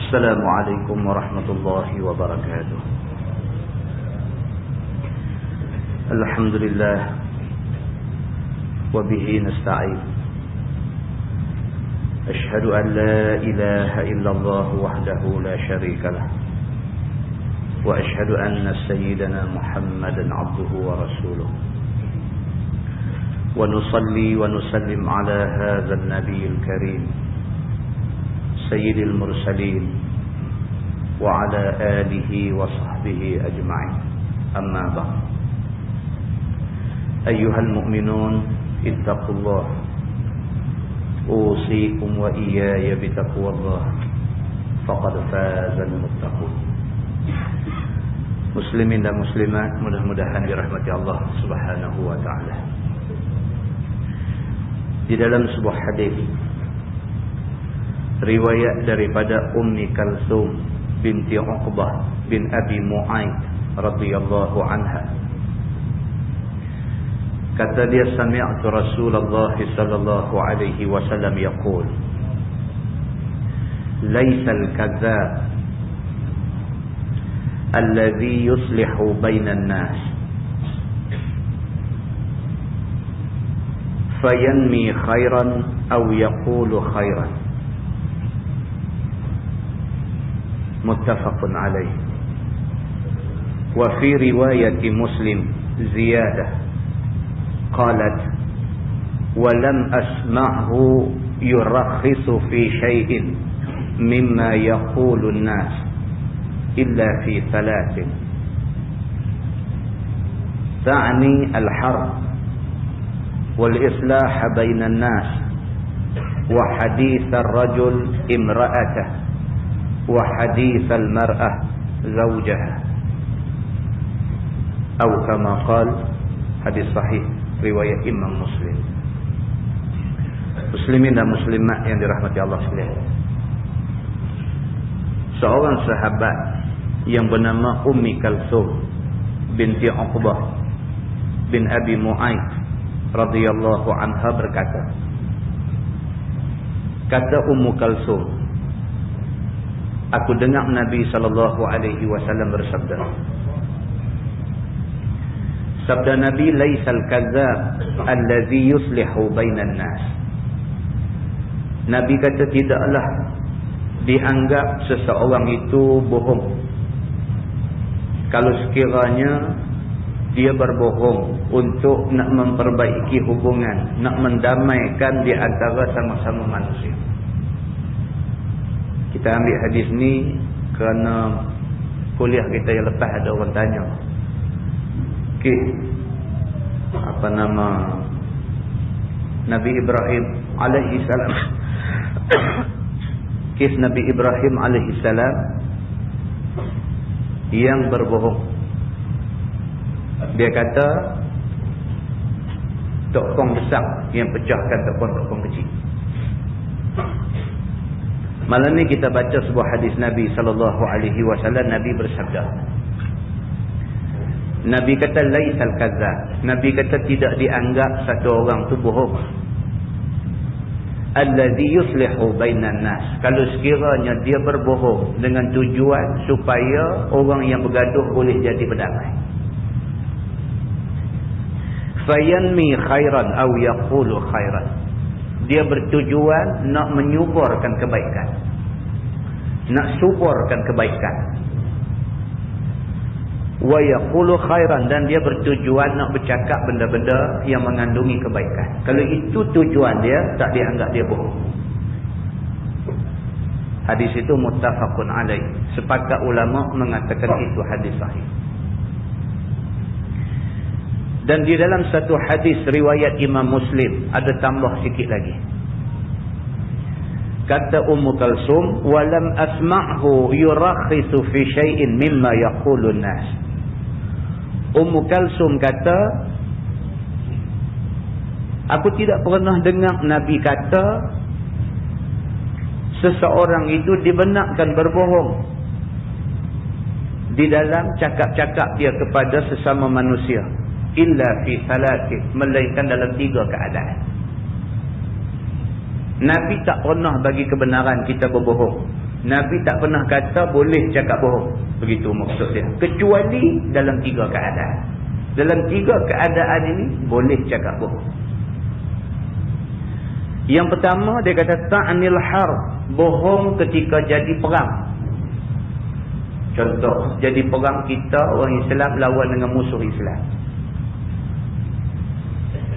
السلام عليكم ورحمة الله وبركاته. الحمد لله وبه نستعين. أشهد أن لا إله إلا الله وحده لا شريك له، وأشهد أن سيدنا محمدا عبده ورسوله، ونصلي ونسلم على هذا النبي الكريم سيد المرسلين وعلى آله وصحبه أجمعين. أما بعد، أيها المؤمنون اتقوا الله، أوصيكم وإياي بتقوى الله، فقد فاز المتقون. Muslimin dan muslimat, mudah-mudahan dirahmati Allah Subhanahu wa taala. Di dalam sebuah hadis riwayat daripada Ummi Kalsum binti Uqbah bin Abi Mu'ayth radhiyallahu anha, kata dia, sami'tu Rasulullah sallallahu alaihi wasallam yaqul, laisa al-kadzdzab alladhi yuslihu bainan nas fayanmi khairan aw yaqulu khairan. Muttafaqun alaih. Wa fi riwayati Muslim ziyadah qalat wa lam asma'hu yurakhisu fi shay'in mimma yaqulu an-nas illa fi thalathin, ta'ni al-harb wal islah bainan nas wa hadith ar-rajul imra'atah wa hadith al-mar'ah zawjaha, atau kama qala, hadis sahih riwayat Imam Muslim. Muslimin dan muslimat yang dirahmati Allah sekalian, seorang sahabat yang bernama Ummi Kalsum binti Uqbah bin Abi Mu'ayth radhiyallahu anha berkata, kata Ummu Kalsum, aku dengar Nabi sallallahu alaihi wasallam bersabda, sabda Nabi, laisal kadzdzab allazi yuslihu bainan nas. Nabi kata, tidaklah dianggap seseorang itu bohong kalau sekiranya dia berbohong untuk nak memperbaiki hubungan, nak mendamaikan di antara sama-sama manusia. Kita ambil hadis ni kerana kuliah kita yang lepas ada orang tanya, apa nama Nabi Ibrahim alaihi salam, kes Nabi Ibrahim alaihi salam yang berbohong. Dia kata tokong besar yang pecahkan tokong-tokong kecil. Malam ni kita baca sebuah hadis Nabi sallallahu alaihi wasallam. Nabi bersabda, Nabi kata laisal kadzdzab, Nabi kata tidak dianggap satu orang tu bohong, allazi yuslihu bainan nas, kalau sekiranya dia berbohong dengan tujuan supaya orang yang bergaduh boleh jadi berdamai. Fayanmi khairan aw yaqulu khairan, dia bertujuan nak menyuburkan kebaikan, nak suburkan kebaikan. Wa yaqulu khairan, dan dia bertujuan nak bercakap benda-benda yang mengandungi kebaikan. Kalau itu tujuan dia, tak dianggap dia bohong. Hadis itu muttafaqun alaih. Sepakat ulama mengatakan itu hadis sahih. Dan di dalam satu hadis riwayat Imam Muslim ada tambah sikit lagi. Kata Ummu Kalsum, walam asma'hu yurakhisu fi syai'in mimma yaqulu an-nas. Ummu Kalsum kata, aku tidak pernah dengar Nabi kata seseorang itu dibenarkan berbohong di dalam cakap-cakap dia kepada sesama manusia, illa fi salatin, melainkan dalam 3 keadaan. Nabi tak pernah bagi kebenaran kita berbohong Nabi tak pernah kata boleh cakap bohong. Begitu maksud dia. Kecuali dalam 3 keadaan. Dalam 3 keadaan ini boleh cakap bohong. Yang pertama dia kata ta'nil harb, bohong ketika jadi perang. Contoh, jadi perang kita orang Islam lawan dengan musuh Islam.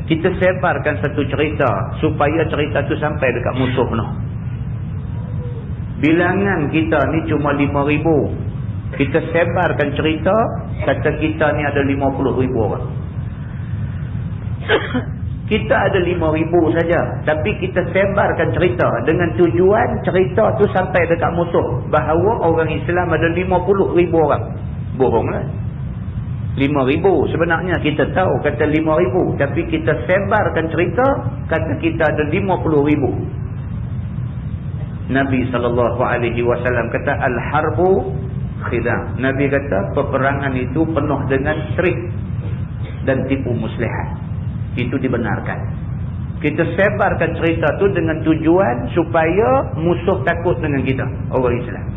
Kita sebarkan satu cerita supaya cerita tu sampai dekat musuh noh. Bilangan kita ni cuma 5,000. Kita sebarkan cerita kata kita ni ada 50,000 orang. Kita ada 5,000 saja, tapi kita sebarkan cerita dengan tujuan cerita tu sampai dekat musuh bahawa orang Islam ada 50,000 orang. Bohonglah. 5,000 sebenarnya kita tahu kata 5,000, tapi kita sebarkan cerita kata kita ada 50,000. Nabi SAW kata al-harbu khidam. Nabi kata peperangan itu penuh dengan trik dan tipu muslihat. Itu dibenarkan. Kita sebarkan cerita tu dengan tujuan supaya musuh takut dengan kita, orang Islam.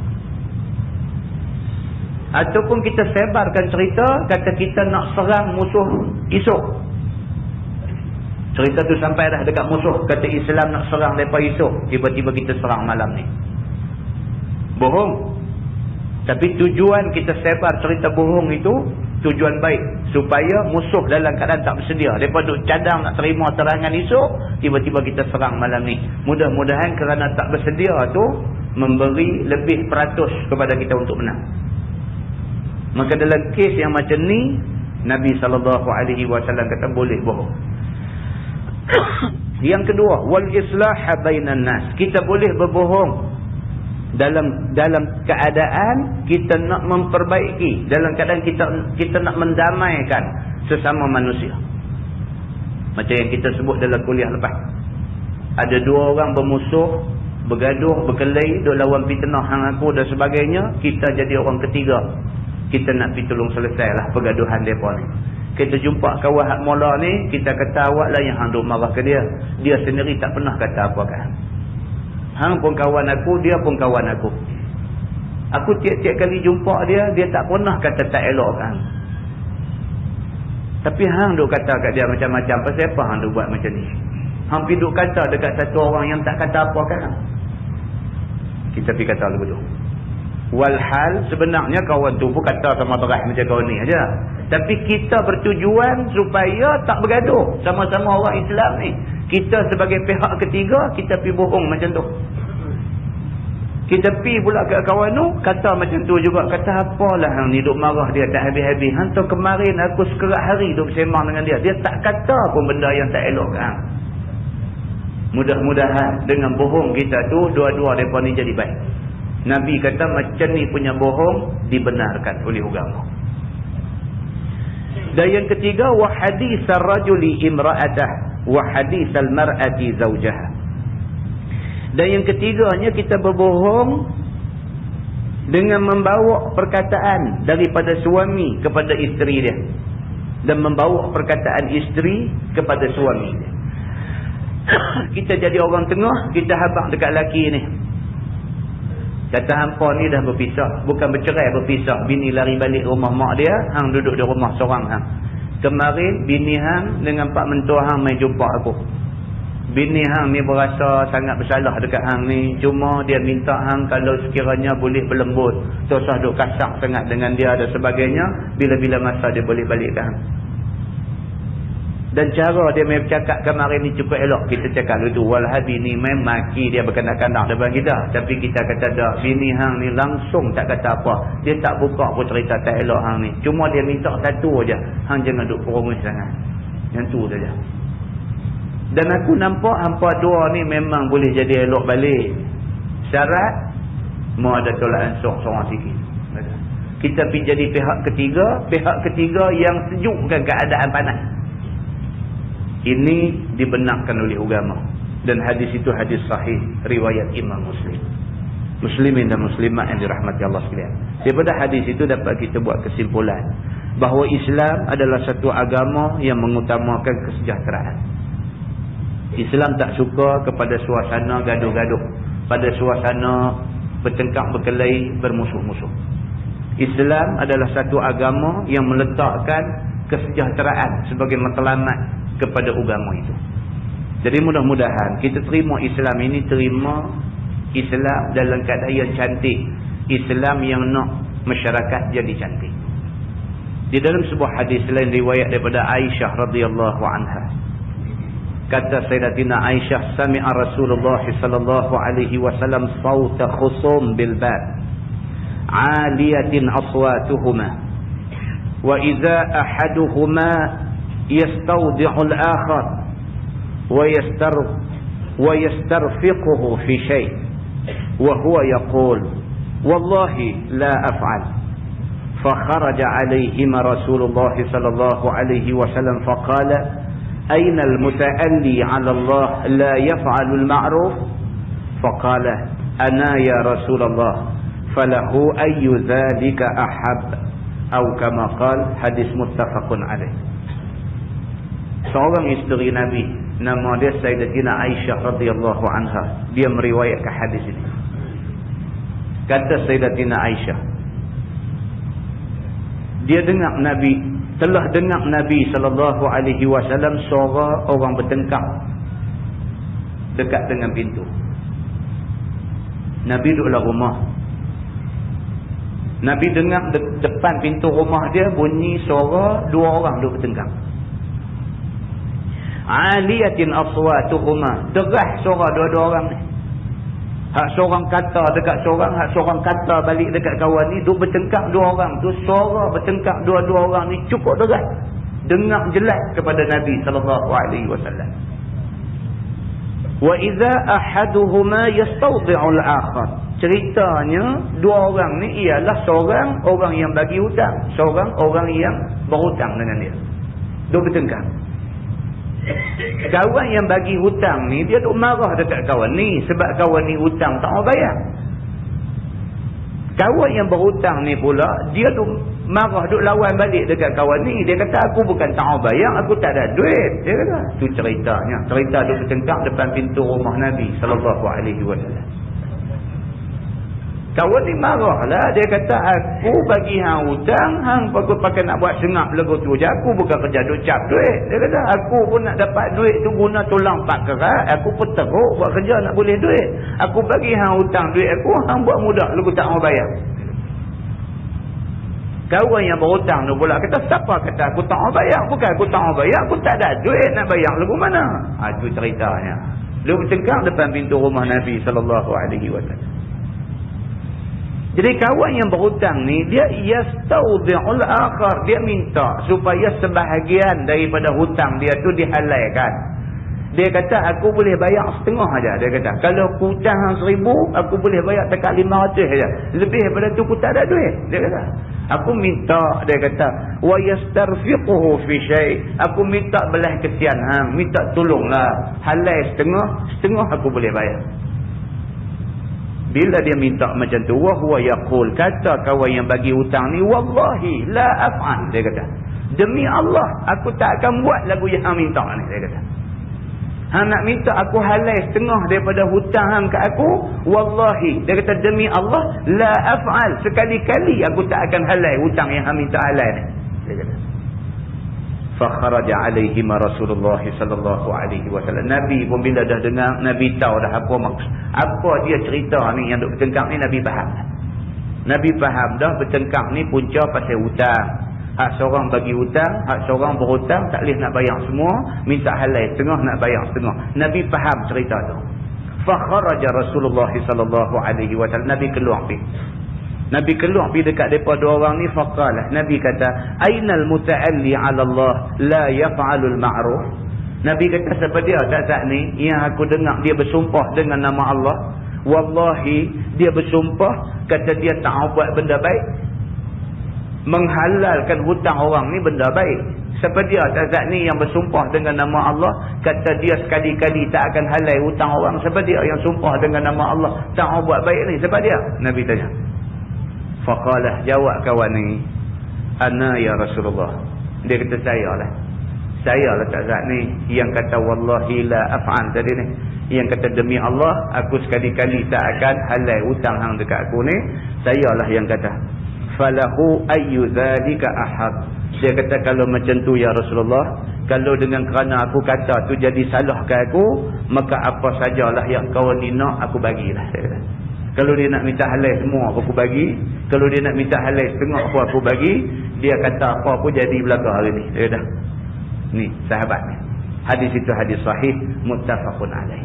Ataupun kita sebarkan cerita kata kita nak serang musuh esok. Cerita tu sampai dah dekat musuh kata Islam nak serang mereka esok, tiba-tiba kita serang malam ni. Bohong. Tapi tujuan kita sebar cerita bohong itu tujuan baik, supaya musuh dalam keadaan tak bersedia. Mereka duk cadang nak terima terangan esok, tiba-tiba kita serang malam ni. Mudah-mudahan kerana tak bersedia tu memberi lebih peratus kepada kita untuk menang. Maka dalam kes yang macam ni Nabi SAW kata boleh bohong. Yang kedua, wal islah bainan nas. Kita boleh berbohong dalam keadaan kita nak memperbaiki, dalam keadaan kita nak mendamaikan sesama manusia. Macam yang kita sebut dalam kuliah lepas. Ada 2 orang bermusuh, bergaduh, berkelahi, duk lawan fitnah hang aku dan sebagainya. Kita jadi orang ketiga. Kita nak pergi tolong selesailah pergaduhan depa ni. Kita jumpa kawan hak mula ni, kita kata awak lah yang hang duk marah ke dia. Dia sendiri tak pernah kata apa kan. Hang pun kawan aku, dia pun kawan aku. Aku tiap-tiap kali jumpa dia, dia tak pernah kata tak elok kan. Tapi hang duk kata kat dia macam-macam. Pasal apa hang duk buat macam ni? Hang pergi duk kata dekat satu orang yang tak kata apa kan. Kita pergi kata lebih dulu. Walhal sebenarnya kawan tu pun kata sama berat macam kawan ni aja. Tapi kita bertujuan supaya tak bergaduh sama-sama orang Islam ni. Kita sebagai pihak ketiga, kita pergi bohong macam tu. Kita pergi pula ke kawan tu, kata macam tu juga. Kata apalah hang ni duk marah dia tak habis-habis. Hang tu kemarin aku sekerat hari duk bersembang dengan dia. Dia tak kata pun benda yang tak elok kan. Mudah-mudahan dengan bohong kita tu, dua-dua mereka ni jadi baik. Nabi kata macam ni punya bohong dibenarkan oleh agama. Dan yang ketiga, wa hadisar rajuli imra'atah wa hadisal mar'ati zawjaha. Dan yang ketiganya kita berbohong dengan membawa perkataan daripada suami kepada isteri dia, dan membawa perkataan isteri kepada suami dia. Kita jadi orang tengah, kita habaq dekat lelaki ni. Kata hampa ni dah berpisah. Bukan bercerai, berpisah. Bini lari balik rumah mak dia, hang duduk di rumah seorang hang. Kemarin bini hang dengan pak mentua hang main jumpa aku. Bini hang ni berasa sangat bersalah dekat hang ni. Cuma dia minta hang kalau sekiranya boleh berlembut. Tak usah duk kasar sangat dengan dia dan sebagainya. Bila-bila masa dia boleh balik ke hang. Dan cara dia main bercakap kemarin ni cukup elok. Kita cakap dulu, walhal bini main maki dia berkendak-kendak depan kita. Tapi kita kata tak, bini hang ni langsung tak kata apa. Dia tak buka pun cerita tak elok hang ni. Cuma dia minta satu aja, hang jangan duk perongus sangat. Yang tu saja. Dan aku nampak hampa dua ni memang boleh jadi elok balik. Syarat mau ada tolak ansur seorang sikit. Kita pergi jadi pihak ketiga yang sejukkan keadaan panas. Ini dibenarkan oleh agama. Dan hadis itu hadis sahih riwayat Imam Muslim. Muslimin dan muslimat yang dirahmati Allah sekalian. Daripada hadis itu dapat kita buat kesimpulan bahawa Islam adalah satu agama yang mengutamakan kesejahteraan. Islam tak suka kepada suasana gaduh-gaduh, pada suasana bertengkar berkelahi, bermusuh-musuh. Islam adalah satu agama yang meletakkan kesejahteraan sebagai matlamat kepada agama itu. Jadi mudah-mudahan kita terima Islam ini, terima Islam dalam keadaan yang cantik. Islam yang nak masyarakat jadi cantik. Di dalam sebuah hadis lain riwayat daripada Aisyah radhiyallahu anha, kata Sayyidatina Aisyah, sami'a Rasulullah sallallahu alaihi wasallam sauta khusum bil bab aliyatin aswatuhuma wa idza ahaduhuma yastawdi'u al-akhar wa yastarfiquhu fi shay' wa huwa yaqul wallahi la af'al. فخرج عليهما رسول الله صلى الله عليه وسلم فقال أين المتألي على الله لا يفعل المعروف؟ فقال أنا يا رسول الله فله أي ذلك أحب أو كما قال. hadis muttafaqun alaih. Seorang isteri Nabi, nama dia Sayyidatina Aisyah radhiyallahu anha, dia meriwayatkan hadis ini. Kata Sayyidatina Aisyah, dia dengar Nabi, telah dengar Nabi sallallahu alaihi wasallam suara orang bertengkar dekat dengan pintu. Nabi duduk dalam rumah. Nabi dengar depan pintu rumah dia bunyi suara dua orang duduk bertengkar. Aliyatin aswatuhuma, deras suara dua-dua orang ni. Hak seorang kata dekat seorang, hak seorang kata balik dekat kawan ni, duk bertengkar dua orang tu, suara bertengkar dua-dua orang ni cukup deras, dengar jelas kepada Nabi sallallahu alaihi wasallam. Wa idza ahaduhuma yastawdi'u al-akhar, ceritanya dua orang ni ialah seorang orang yang bagi hutang, seorang orang yang berhutang dengan dia, duk bertengkar. Kawan yang bagi hutang ni dia duk marah dekat kawan ni sebab kawan ni hutang tak mau bayar. Kawan yang berhutang ni pula dia duk marah, duk lawan balik dekat kawan ni. Dia kata aku bukan tak mau bayar, aku tak ada duit. Dia kata tu ceritanya, cerita duk bertengkar depan pintu rumah Nabi sallallahu alaihi wasallam. Kawan ni marahlah, dia kata aku bagi hang hutang, hang pakai nak buat sengap lagu tu je, aku bukan kerja duk cap duit. Dia kata aku pun nak dapat duit tu guna tulang pak kerat, aku pun teruk buat kerja nak boleh duit. Aku bagi hang hutang duit aku, hang buat mudah lagu tak mau bayar. Kawan yang berhutang tu pula kata, siapa kata aku tak mau bayar? Bukan aku tak mau bayar, aku tak ada duit nak bayar lagu mana. Itu ceritanya. Dia bertengkar depan pintu rumah Nabi sallallahu alaihi wasallam. Jadi kawan yang berhutang ni dia yastawdi'ul akhar, dia minta supaya sebahagian daripada hutang dia tu dihalalkan. Dia kata aku boleh bayar setengah aja. Dia kata kalau aku hutang 1,000 aku boleh bayar dekat 500 aja. Lebih daripada tu aku tak ada duit. Dia kata aku minta, dia kata wa yastarfiquhu fi syai', aku minta belah kesian hang, minta tolonglah halal setengah aku boleh bayar. Bila dia minta macam tu, wa huwa yaqul, kata kawan yang bagi hutang ni, wallahi la af'al, dia kata demi Allah aku tak akan buat lagu yang hang minta ni. Dia kata hang nak minta aku halal setengah daripada hutang hang kat aku, wallahi, dia kata demi Allah la af'al, sekali-kali aku tak akan halal hutang yang hang minta halal ni. Dia kata fakharaja alaihima Rasulullah sallallahu alaihi wasallam. Nabi pun bila dah dengar, Nabi tahu dah apa maksud, apa dia cerita ni yang duk bertengkar ni. Nabi faham. Nabi faham dah bertengkar ni punca pasal hutang. Hak seorang bagi hutang, hak seorang berhutang tak boleh nak bayar semua, minta halal setengah nak bayar setengah. Nabi faham cerita tu. Fakharaja Rasulullah sallallahu alaihi wasallam. Nabi keluar pergi. Nabi keluar pergi dekat mereka dua orang ni, faqalah, Nabi kata ainal muta'alli 'ala Allah la yaf'alul ma'ruf. Nabi kata siapa dia saat ni yang aku dengar dia bersumpah dengan nama Allah, wallahi dia bersumpah kata dia tak buat benda baik, menghalalkan hutang orang ni benda baik. Siapa dia saat ni yang bersumpah dengan nama Allah kata dia sekali-kali tak akan halal hutang orang? Siapa dia yang sumpah dengan nama Allah tak buat baik ni? Siapa dia? Nabi tanya. Faqalah, jawab kawan ni, ana ya Rasulullah. Dia kata saya lah tak saat ni yang kata wallahi la af'al tadi ni, yang kata demi Allah aku sekali-kali tak akan halal hutang hang dekat aku ni. Sayalah yang kata falahu ayyu dzalika ahad. Dia kata kalau macam tu ya Rasulullah, kalau dengan kerana aku kata tu jadi salah ke aku, maka apa sajalah yang kau ni nak aku bagilah. Saya kata kalau dia nak minta halal semua aku bagi, kalau dia nak minta halal setengah pun aku bagi. Dia kata apa pun jadi belaka hari ni. Dia kata ni sahabat ni. Hadis itu hadis sahih muttafaqun alaih.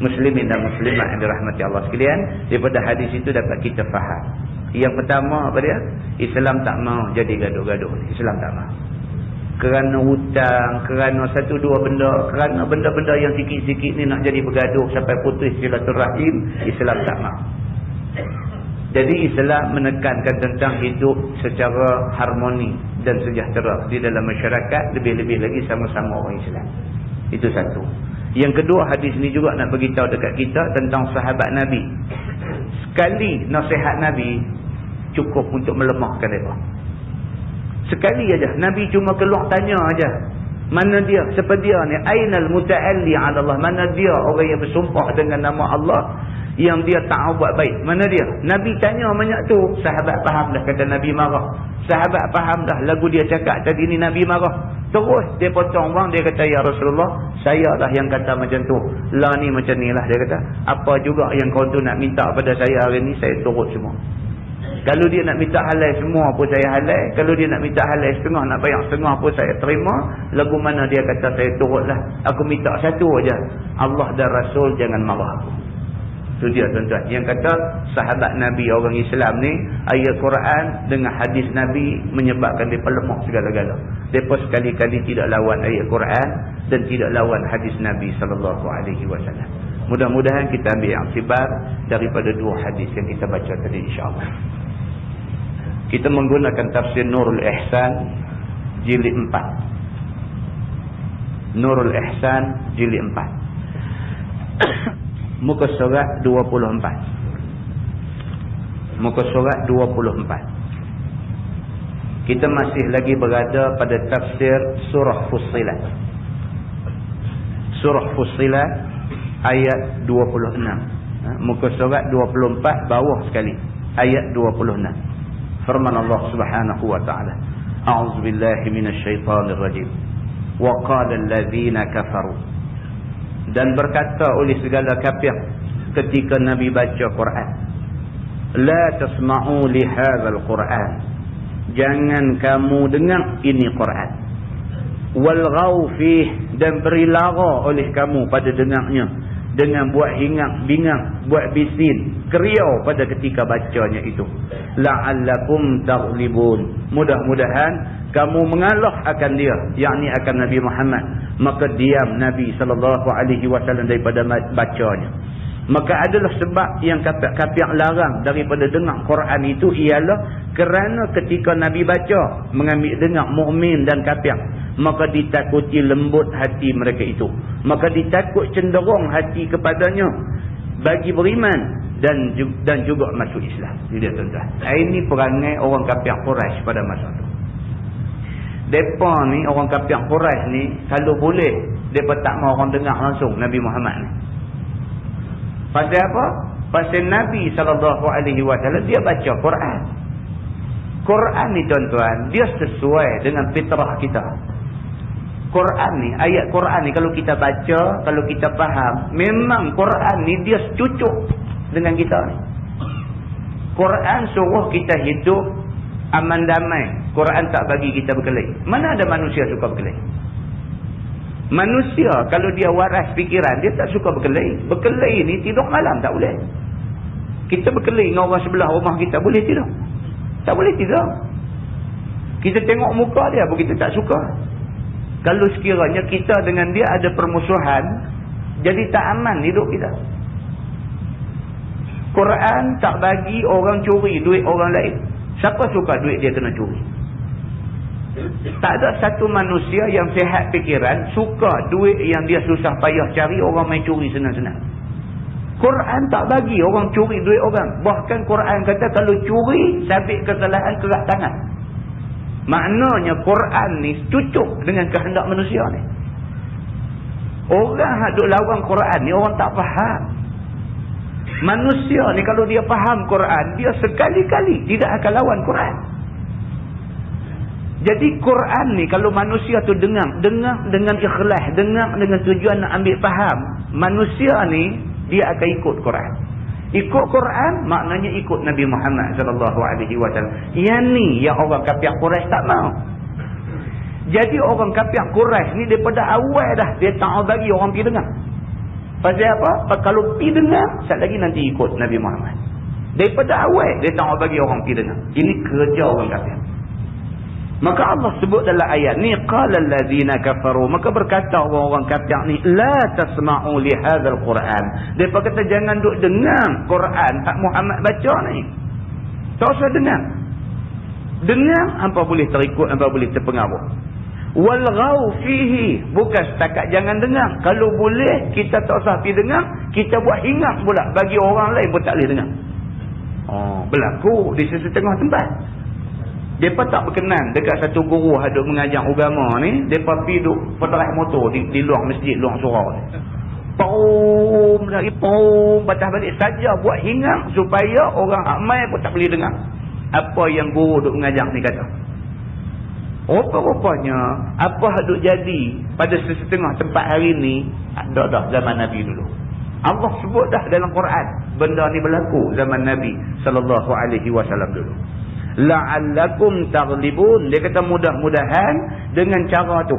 Muslimin dan muslimat yang dirahmati Allah sekalian, daripada hadis itu dapat kita faham. Yang pertama apa dia? Islam tak mau jadi gaduh-gaduh. Islam tak mau. Kerana hutang, kerana satu dua benda, kerana benda-benda yang sikit-sikit ni nak jadi bergaduh sampai putus silaturahim, Islam tak mau. Jadi Islam menekankan tentang hidup secara harmoni dan sejahtera di dalam masyarakat, lebih-lebih lagi sama-sama orang Islam. Itu satu. Yang kedua, hadis ni juga nak beritahu dekat kita tentang sahabat Nabi. Sekali nasihat Nabi cukup untuk melemahkan mereka. Sekali aja Nabi cuma keluar tanya aja, mana dia, siapa dia ni, ainal muta'alli 'ala Allah, mana dia orang yang bersumpah dengan nama Allah yang dia tak buat baik, mana dia? Nabi tanya banyak tu, sahabat faham dah kata Nabi marah. Sahabat faham dah lagu dia cakap tadi ni Nabi marah. Terus dia potong bang, dia kata ya Rasulullah, saya lah yang kata macam tu, lah ni macam ni lah. Dia kata apa juga yang kau tu nak minta pada saya hari ni, saya turut semua. Kalau dia nak minta halal semua pun saya halal. Kalau dia nak minta halal setengah, nak bayar setengah pun saya terima. Lagu mana dia kata saya turutlah. Aku minta satu aja, Allah dan Rasul jangan marah aku. Itu dia tuan-tuan. Yang kata sahabat Nabi orang Islam ni, ayat Quran dengan hadis Nabi menyebabkan mereka lemah segala-gala. Mereka sekali-kali tidak lawan ayat Quran dan tidak lawan hadis Nabi SAW. Mudah-mudahan kita ambil iktibar daripada dua hadis yang kita baca tadi insya-Allah. Kita menggunakan tafsir Nurul Ihsan jilid 4. Nurul Ihsan jilid 4. Muka surat 24. Muka surat 24. Kita masih lagi berada pada tafsir surah Fussilat. Surah Fussilat ayat 26. Muka surat 24 bawah sekali. Ayat 26. Firman Allah Subhanahu wa taala, A'udzu billahi minasyaitonir rajim. Wa qala allazina kafaru. Dan berkata oleh segala kafir ketika Nabi baca Quran, la tasma'u li hadzal Quran. Jangan kamu dengar ini Quran. Walghaw fih, dan beri lara oleh kamu pada dengarnya dengan buat hingat-bingat, buat bisin, keriau pada ketika bacanya itu. La'allakum taghlibun. Mudah-mudahan kamu mengalah akan dia, yakni akan Nabi Muhammad. Maka diam Nabi SAW daripada bacanya. Maka adalah sebab yang kafir larang daripada dengar Quran itu ialah kerana ketika Nabi baca, mengambil dengar mukmin dan kafir, maka ditakuti lembut hati mereka itu. Maka ditakut cenderung hati kepadanya bagi beriman dan juga masuk Islam. Jadi tuan-tuan, ini perangai orang kafir Quraisy pada masa itu. Depa ni, orang kafir Quraisy ni, kalau boleh depa tak mau orang dengar langsung Nabi Muhammad ni. Pasal apa? Pasal Nabi SAW dia baca Quran. Quran ni tuan-tuan, dia sesuai dengan fitrah kita. Quran ni, ayat Quran ni kalau kita baca, kalau kita faham, memang Quran ni dia cucuk dengan kita ni. Quran suruh kita hidup aman damai. Quran tak bagi kita berkelahi. Mana ada manusia suka berkelahi? Manusia kalau dia waras fikiran, dia tak suka berkelahi. Berkelahi ni tidur malam tak boleh. Kita berkelahi dengan orang sebelah rumah kita, boleh tidur? Tak boleh tidur. Kita tengok muka dia pun kita tak suka. Kalau sekiranya kita dengan dia ada permusuhan, jadi tak aman hidup kita. Quran tak bagi orang curi duit orang lain. Siapa suka duit dia kena curi? Tak ada satu manusia yang sihat fikiran suka duit yang dia susah payah cari orang main curi senang-senang. Quran tak bagi orang curi duit orang. Bahkan Quran kata kalau curi, sabit kesalahan kerak tangan. Maknanya Quran ni cucuk dengan kehendak manusia ni. Orang yang duk lawan Quran ni orang tak faham. Manusia ni kalau dia faham Quran, dia sekali-kali tidak akan lawan Quran. Jadi Quran ni kalau manusia tu dengar dengan ikhlas, dengar dengan tujuan nak ambil faham, manusia ni dia akan ikut Quran. Ikut Quran maknanya ikut Nabi Muhammad sallallahu alaihi wasallam. Yang ni yang orang kafir Quraisy tak mau. Jadi orang kafir Quraisy ni daripada awal dah dia tak bagi orang pergi dengar. Pasal apa? Kalau pergi dengar, sekali lagi nanti ikut Nabi Muhammad. Daripada awal dia tak bagi orang pergi dengar. Ini kerja orang kafir. Maka Allah sebut dalam ayat ni, qala allazina kafaru, maka berkata orang-orang kafir ni, la tasma'u li hadzal Quran. Depa kata jangan duk dengar Quran tak Muhammad baca ni. Tak usah dengar. Dengar hangpa boleh terikut, hangpa boleh terpengaruh. Walghau fihi, bukan setakat jangan dengar. Kalau boleh kita tak usah pergi dengar, kita buat hingat pula bagi orang lain pun tak boleh dengar. Oh, berlaku di setengah tempat. Mereka tak berkenan dekat satu guru hadut mengajar agama ni, mereka pergi duduk peterai motor di luar masjid, luar surau ni. Pum, lagi pum, patah balik saja buat hingat supaya orang ramai pun tak boleh dengar apa yang guru duduk mengajar ni kata. Rupa-rupanya apa hadut jadi pada setengah tempat hari ni, dah zaman Nabi dulu. Allah sebut dah dalam Quran benda ni berlaku zaman Nabi sallallahu alaihi wasallam dulu. La'allakum taghlibun, dia kata mudah-mudahan dengan cara tu,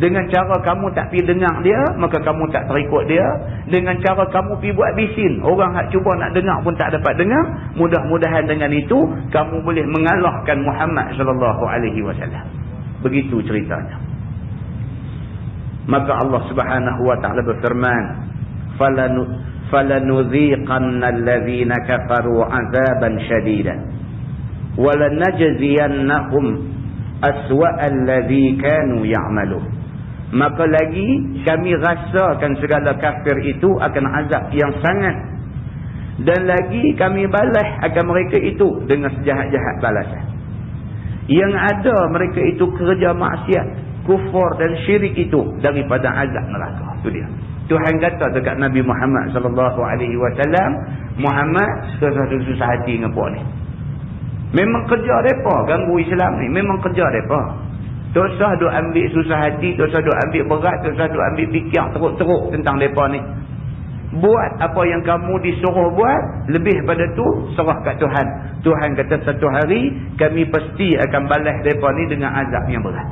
dengan cara kamu tak pergi dengar dia, maka kamu tak terikut dia. Dengan cara kamu pergi buat bisin, orang hak cuba nak dengar pun tak dapat dengar, mudah-mudahan dengan itu kamu boleh mengalahkan Muhammad sallallahu alaihi wasallam. Begitu ceritanya. Maka Allah Subhanahu wa taala berfirman, falanudhiqanna alladhina kafaru 'adzaban shadidan walanajziyannahum aswa'al ladzi kanu ya'malun. Maka lagi kami rasakan segala kafir itu akan azab yang sangat, dan lagi kami balas akan mereka itu dengan sejahat-jahat balasan. Yang ada mereka itu kerja maksiat, kufur dan syirik itu daripada azab neraka. Itu dia. Tuhan kata dekat Nabi Muhammad sallallahu alaihi wasallam, Muhammad susah hati dengan puak ni. Memang kerja mereka ganggu Islam ni, memang kerja mereka. Tak usah duk ambil susah hati, tak usah duk ambil berat, tak usah duk ambil fikir teruk-teruk tentang mereka ni. Buat apa yang kamu disuruh buat, lebih pada tu serah kat Tuhan. Tuhan kata satu hari kami pasti akan balas mereka ni dengan azab yang berat.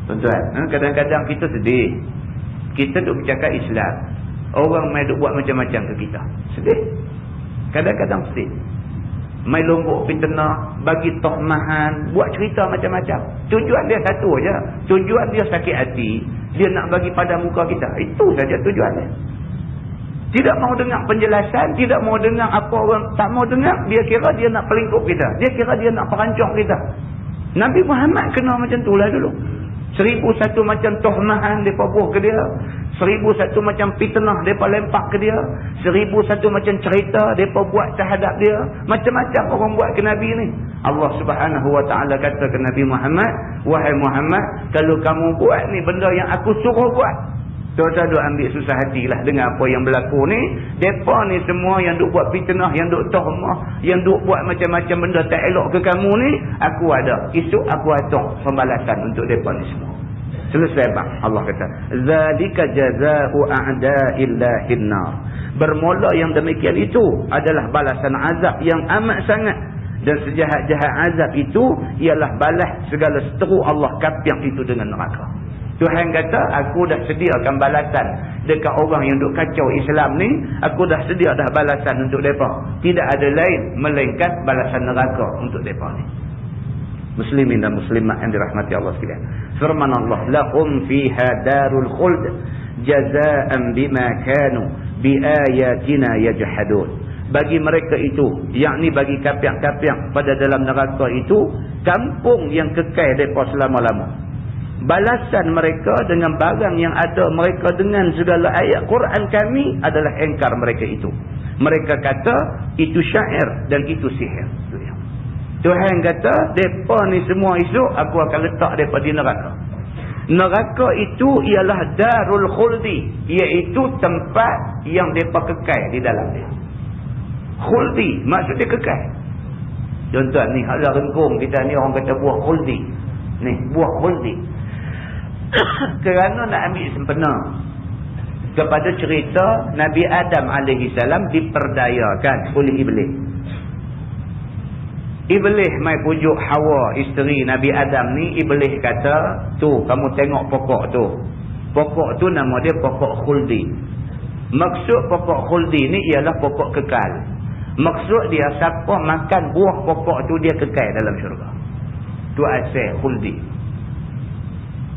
Tuan-tuan, kadang-kadang kita sedih. Kita duk bercakap Islam, orang main duk buat macam-macam ke kita. Sedih. Kadang-kadang sedih. Main lombok fitnah, bagi tohmahan, buat cerita macam-macam. Tujuan dia satu aja. Tujuan dia sakit hati. Dia nak bagi pada muka kita. Itu saja tujuan dia. Tidak mau dengar penjelasan, tidak mau dengar apa orang tak mau dengar, dia kira dia nak pelingkup kita. Dia kira dia nak perancang kita. Nabi Muhammad kena macam itulah dulu. 1001 macam tohmahan mereka buah ke dia, 1001 macam fitnah mereka lempak ke dia, 1001 macam cerita mereka buat terhadap dia. Macam-macam orang buat ke Nabi ni. Allah Subhanahu wa ta'ala kata ke Nabi Muhammad, wahai Muhammad, kalau kamu buat ni benda yang aku suruh buat, tak usah duk ambil susah hatilah dengan apa yang berlaku ni. Mereka ni semua yang duk buat fitnah, yang duk tohmah, yang duk buat macam-macam benda tak elok ke kamu ni, aku ada. Esok aku atur pembalasan untuk mereka ni semua. Selesai bang. Allah kata, zalika jazaa'u a'da'illahin nar. Bermula yang demikian itu adalah balasan azab yang amat sangat. Dan sejahat-jahat azab itu ialah balas segala seteru Allah kafir itu dengan neraka. Tuhan kata, aku dah sediakan balasan dekat orang yang duk kacau Islam ni. Aku dah sedia dah balasan untuk mereka. Tidak ada lain melainkan balasan neraka untuk mereka ni. Muslimin dan muslimat yang dirahmati Allah sekalian. Firman Allah, lahum fiha darul khuld jazaa'an bima kanu biayatina yajhadun. Bagi mereka itu, yakni bagi kafir-kafir pada dalam neraka itu, kampung yang kekal mereka selama-lama. Balasan mereka dengan barang yang ada mereka dengan segala ayat Quran kami adalah engkar mereka itu. Mereka kata itu syair dan itu sihir. Tuhan kata, mereka ni semua esok aku akan letak mereka di neraka. Neraka itu ialah darul khuldi, iaitu tempat yang mereka kekal di dalam dia. Khuldi maksudnya kekal. Contoh ni hala rengkung kita ni, orang kata buah khuldi. Ni buah khuldi. Kerana nak ambil sempena kepada cerita Nabi Adam alaihi salam diperdayakan oleh iblis. Iblis mai pujuk Hawa, isteri Nabi Adam ni. Iblis kata, tu kamu tengok pokok tu. Pokok tu nama dia pokok khuldi. Maksud pokok khuldi ni ialah pokok kekal. Maksud dia siapa makan buah pokok tu dia kekal dalam syurga. Tu asal khuldi.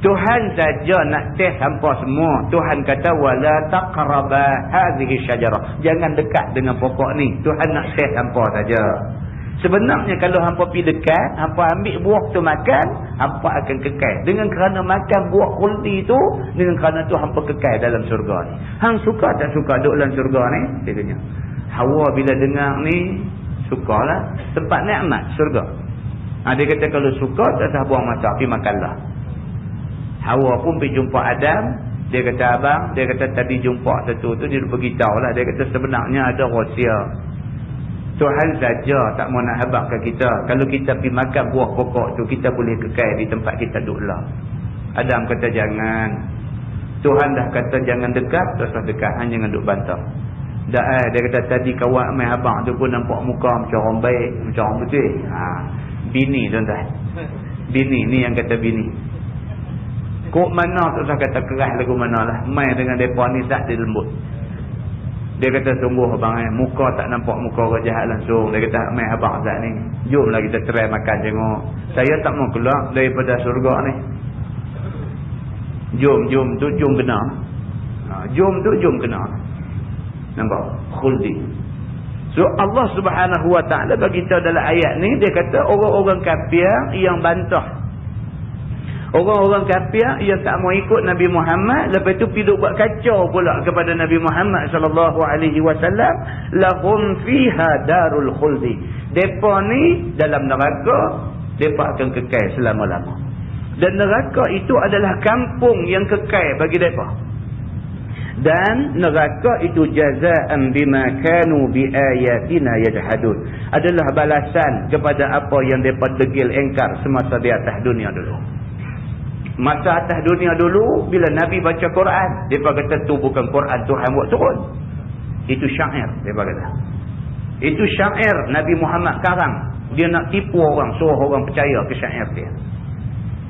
Tuhan saja nak test hampa semua. Tuhan kata wala taqraba hadhihi syajarah. Jangan dekat dengan pokok ni. Tuhan nak test hampa saja. Sebenarnya kalau hampa pergi dekat, hampa ambil buah tu makan, hampa akan kekal. Dengan kerana makan buah khuldi tu, dengan kerana tu hampa kekal dalam syurga ni. Hang suka tak suka duduk dalam syurga ni? Dia tanya. Hawa bila dengar ni, sukalah. Tempat nikmat syurga. Dia kata kalau suka, tak usah buang masa, pergi makanlah. Hawa pun pergi jumpa Adam. Dia kata, abang, dia kata tadi jumpa satu tu, dia beritahu lah. Dia kata sebenarnya ada rahsia. Tuhan saja tak mau nak habakkan kita. Kalau kita pergi makan buah pokok tu, kita boleh kekal di tempat kita duduklah. Adam kata jangan. Tuhan dah kata jangan dekat, terus dekat. Hanya jangan duduk bantah. Dia kata tadi kawan main abang tu pun nampak muka macam orang baik, macam orang betul. Bini tuan-tuan. Bini ni yang kata bini. Kok mana tu saya kata keras lagu mana lah. Main dengan mereka ni tak dia lembut. Dia kata sungguh abang muka tak nampak muka orang jahat langsung. Dia kata main abang Zat ni, jomlah kita try makan tengok. Saya tak mau keluar daripada surga ni. Jom tu jom kena. Jom tu jom kena. Nampak? Khuldi. So Allah Subhanahu Wa Taala bagi tahu dalam ayat ni, dia kata orang-orang kafir yang bantah. Orang-orang kafir yang tak mau ikut Nabi Muhammad, lepas tu pergi buat kacau pula kepada Nabi Muhammad sallallahu alaihi wasallam, lahum fiha darul khuldi. Depa ni dalam neraka, depa akan kekal selama-lama. Dan neraka itu adalah kampung yang kekal bagi depa. Dan neraka itu jazaan bima kanu biayatina yajhadun. Adalah balasan kepada apa yang depa degil engkar semasa di atas dunia dulu. Masa atas dunia dulu, bila Nabi baca Quran, mereka kata tu bukan Quran Tuhan buat turun. Itu syair, mereka kata. Itu syair Nabi Muhammad karang. Dia nak tipu orang, suruh orang percaya ke syair dia.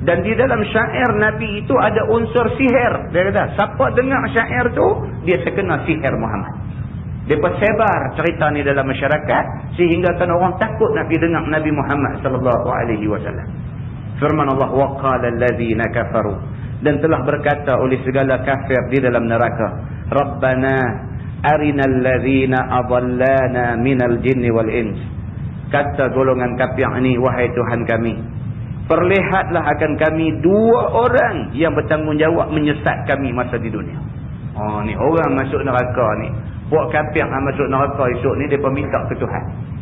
Dan di dalam syair Nabi itu ada unsur sihir. Dia kata, siapa dengar syair tu, dia terkena sihir Muhammad. Dia persebar cerita ni dalam masyarakat, sehingga kan orang takut nak pergi dengar Nabi Muhammad sallallahu alaihi wasallam. Firman Allah, waqala allazina kafaru, dan telah berkata oleh segala kafir di dalam neraka, Rabbana arinal ladzina adallana minal jinni wal ins. Kata golongan kafir ini, wahai Tuhan kami, perlihatlah akan kami dua orang yang bertanggungjawab menyesat kami masa di dunia. Ni orang masuk neraka ni, buat kafir yang masuk neraka esok ni, dia minta ke Tuhan.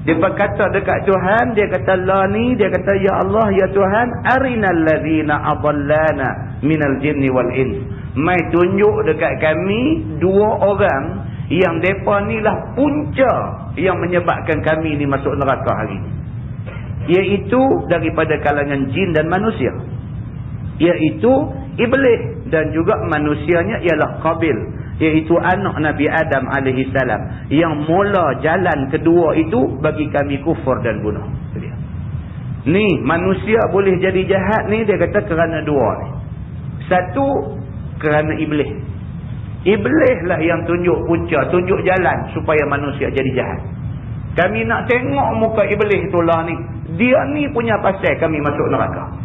Dia berkata dekat Tuhan, dia kata la ni, dia kata ya Allah, ya Tuhan, arinal ladzina adallana minal jinni wal ins. Mai tunjuk dekat kami dua orang yang depa ni lah punca yang menyebabkan kami ni masuk neraka hari ni. Iaitu daripada kalangan jin dan manusia. Iaitu iblis dan juga manusianya ialah Qabil. Iaitu anak Nabi Adam AS, yang mula jalan kedua itu bagi kami kufur dan bunuh. Ni manusia boleh jadi jahat ni, dia kata kerana dua ni. Satu, kerana iblis. Iblis lah yang tunjuk punca, tunjuk jalan supaya manusia jadi jahat. Kami nak tengok muka iblis tu lah ni. Dia ni punya pasal kami masuk neraka.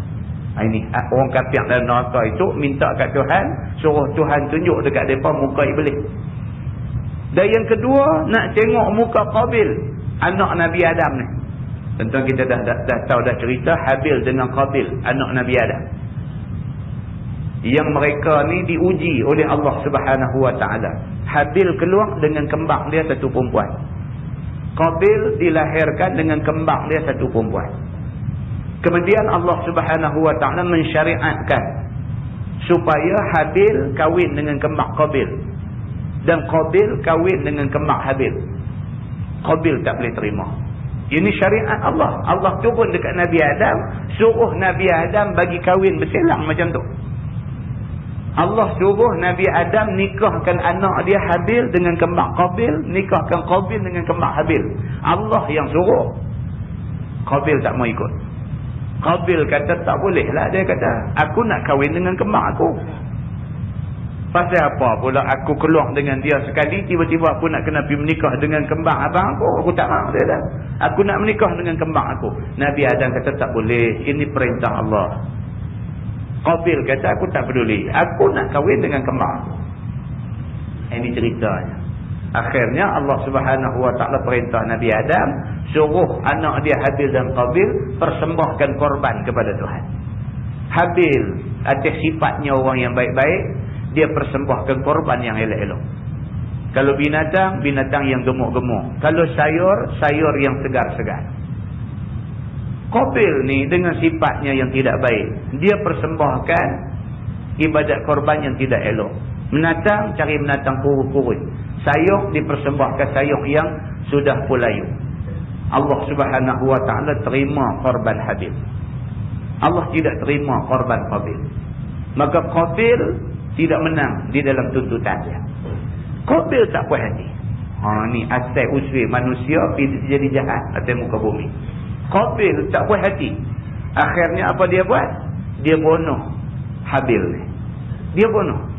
Ini orang kafir dalam neraka itu minta kat Tuhan, suruh Tuhan tunjuk dekat mereka muka iblis. Dan yang kedua, nak tengok muka Qabil, anak Nabi Adam ni. Tentu kita dah tahu dah cerita Habil dengan Qabil, anak Nabi Adam. Yang mereka ni diuji oleh Allah Subhanahu Wa Taala. Habil keluar dengan kembang dia satu perempuan. Qabil dilahirkan dengan kembang dia satu perempuan. Kemudian Allah Subhanahu Wa Taala mensyariatkan supaya Habil kahwin dengan kembar Qabil dan Qabil kahwin dengan kembar Habil. Qabil tak boleh terima. Ini syariat Allah. Allah turun dekat Nabi Adam, suruh Nabi Adam bagi kahwin berselang macam tu. Allah suruh Nabi Adam nikahkan anak dia Habil dengan kembar Qabil, nikahkan Qabil dengan kembar Habil. Allah yang suruh. Qabil tak mau ikut. Qabil kata tak boleh lah. Dia kata, aku nak kahwin dengan kembar aku. Pasal apa pula aku keluar dengan dia sekali, tiba-tiba aku nak kena pergi menikah dengan kembar abang aku. Aku tak mahu dia dah. Aku nak menikah dengan kembar aku. Nabi Adam kata tak boleh. Ini perintah Allah. Qabil kata aku tak peduli. Aku nak kahwin dengan kembar aku. Ini ceritanya. Akhirnya Allah Subhanahu Wa Taala perintah Nabi Adam suruh anak dia Habil dan Qabil persembahkan korban kepada Tuhan. Habil atas sifatnya orang yang baik-baik, dia persembahkan korban yang elok-elok. Kalau binatang, binatang yang gemuk-gemuk. Kalau sayur, sayur yang segar-segar. Qabil ni dengan sifatnya yang tidak baik, dia persembahkan ibadat korban yang tidak elok. Menatang, cari menatang kurus-kurus. Sayur dipersembahkan sayur yang sudah pulayu. Allah Subhanahu Wa Taala terima korban Habil. Allah tidak terima korban Qabil. Maka Qabil tidak menang di dalam tuntutan dia. Qabil tak puas hati. Ni asal usul manusia jadi jahat atas muka bumi. Qabil tak puas hati. Akhirnya apa dia buat? Dia bunuh Habil ni. Dia bunuh.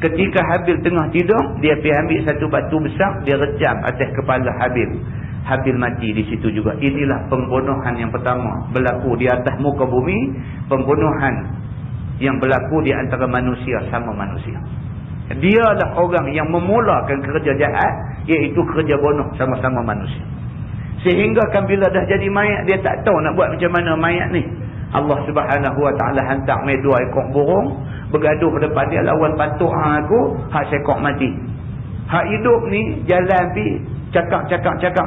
Ketika Habil tengah tidur, dia pergi ambil satu batu besar, dia rejam atas kepala Habil. Habil mati di situ juga. Inilah pembunuhan yang pertama berlaku di atas muka bumi. Pembunuhan yang berlaku di antara manusia sama manusia. Dialah orang yang memulakan kerja jahat, iaitu kerja bunuh sama-sama manusia. Sehingga kan bila dah jadi mayat, dia tak tahu nak buat macam mana mayat ni. Allah Subhanahu Wa Taala hantar mai 2 ekor burung bergaduh depan dia, lawan patuk aku, hak sekok mati. Hak hidup ni jalan pi cakap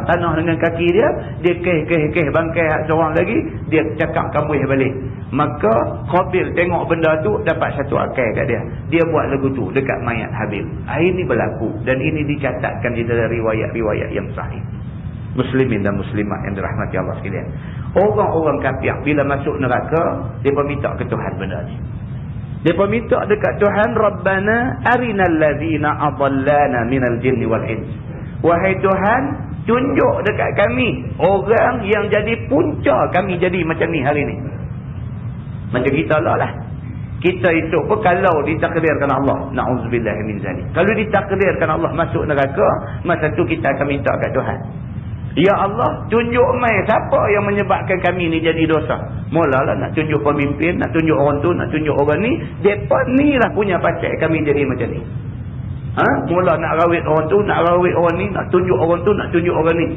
tanah dengan kaki dia, dia keh bangkai hak seorang lagi, dia cakap kambuh balik. Maka Qabil tengok benda tu, dapat satu akal kat dia. Dia buat lagu tu dekat mayat Habil. Ini berlaku dan ini dicatatkan di dalam riwayat-riwayat yang sahih. Muslimin dan muslimat yang dirahmati Allah sekalian. Orang-orang kafir bila masuk neraka, mereka minta ke Tuhan benda ni. Mereka minta dekat Tuhan, Rabbana arinal ladzina adallana minal jinni wal ins. Wahai Tuhan, tunjuk dekat kami orang yang jadi punca kami jadi macam ni hari ni. Macam kita lah. Kita itu pun kalau ditakdirkan Allah, na'udzubillah min zalik. Kalau ditakdirkan Allah masuk neraka, masa tu kita akan minta kat Tuhan. Ya Allah, tunjuk mai siapa yang menyebabkan kami ni jadi dosa. Mulalah nak tunjuk pemimpin, nak tunjuk orang tu, nak tunjuk orang ni. Depa ni lah punya pasal kami jadi macam ni. Mula nak rawit orang tu, nak rawit orang ni, nak tunjuk orang tu, nak tunjuk orang ni.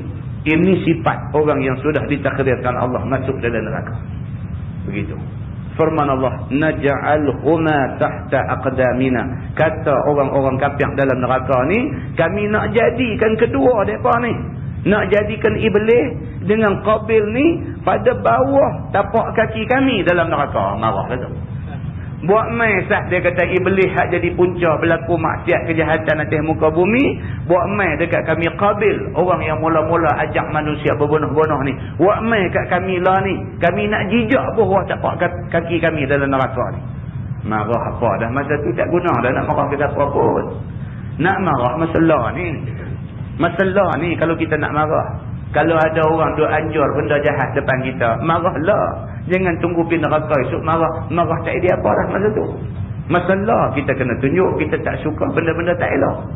Ini sifat orang yang sudah ditakdirkan Allah masuk dalam neraka. Begitu. Firman Allah, naj'alhuma tahta aqdamina. Kata orang-orang kafir dalam neraka ni, kami nak jadikan kedua depa ni. Nak jadikan Iblis dengan Qabil ni pada bawah tapak kaki kami dalam neraka. Marah kata. Buat mai sah dia kata Iblis hak jadi punca berlaku maksiat kejahatan atas muka bumi. Buat mai dekat kami Qabil, orang yang mula-mula ajak manusia berbunuh-bunuh ni. Buat mai kat kami lah ni. Kami nak jijak bawah tapak kaki kami dalam neraka ni. Marah apa dah, masa tu tak guna dah nak marah kita apa pun. Nak marah masalah ni. Masalah ni kalau kita nak marah, kalau ada orang duk anjur benda jahat depan kita, marahlah. Jangan tunggu pergi neraka esok marah. Marah tak ada apa dah masa tu. Masalah kita kena tunjuk kita tak suka benda-benda tak elok.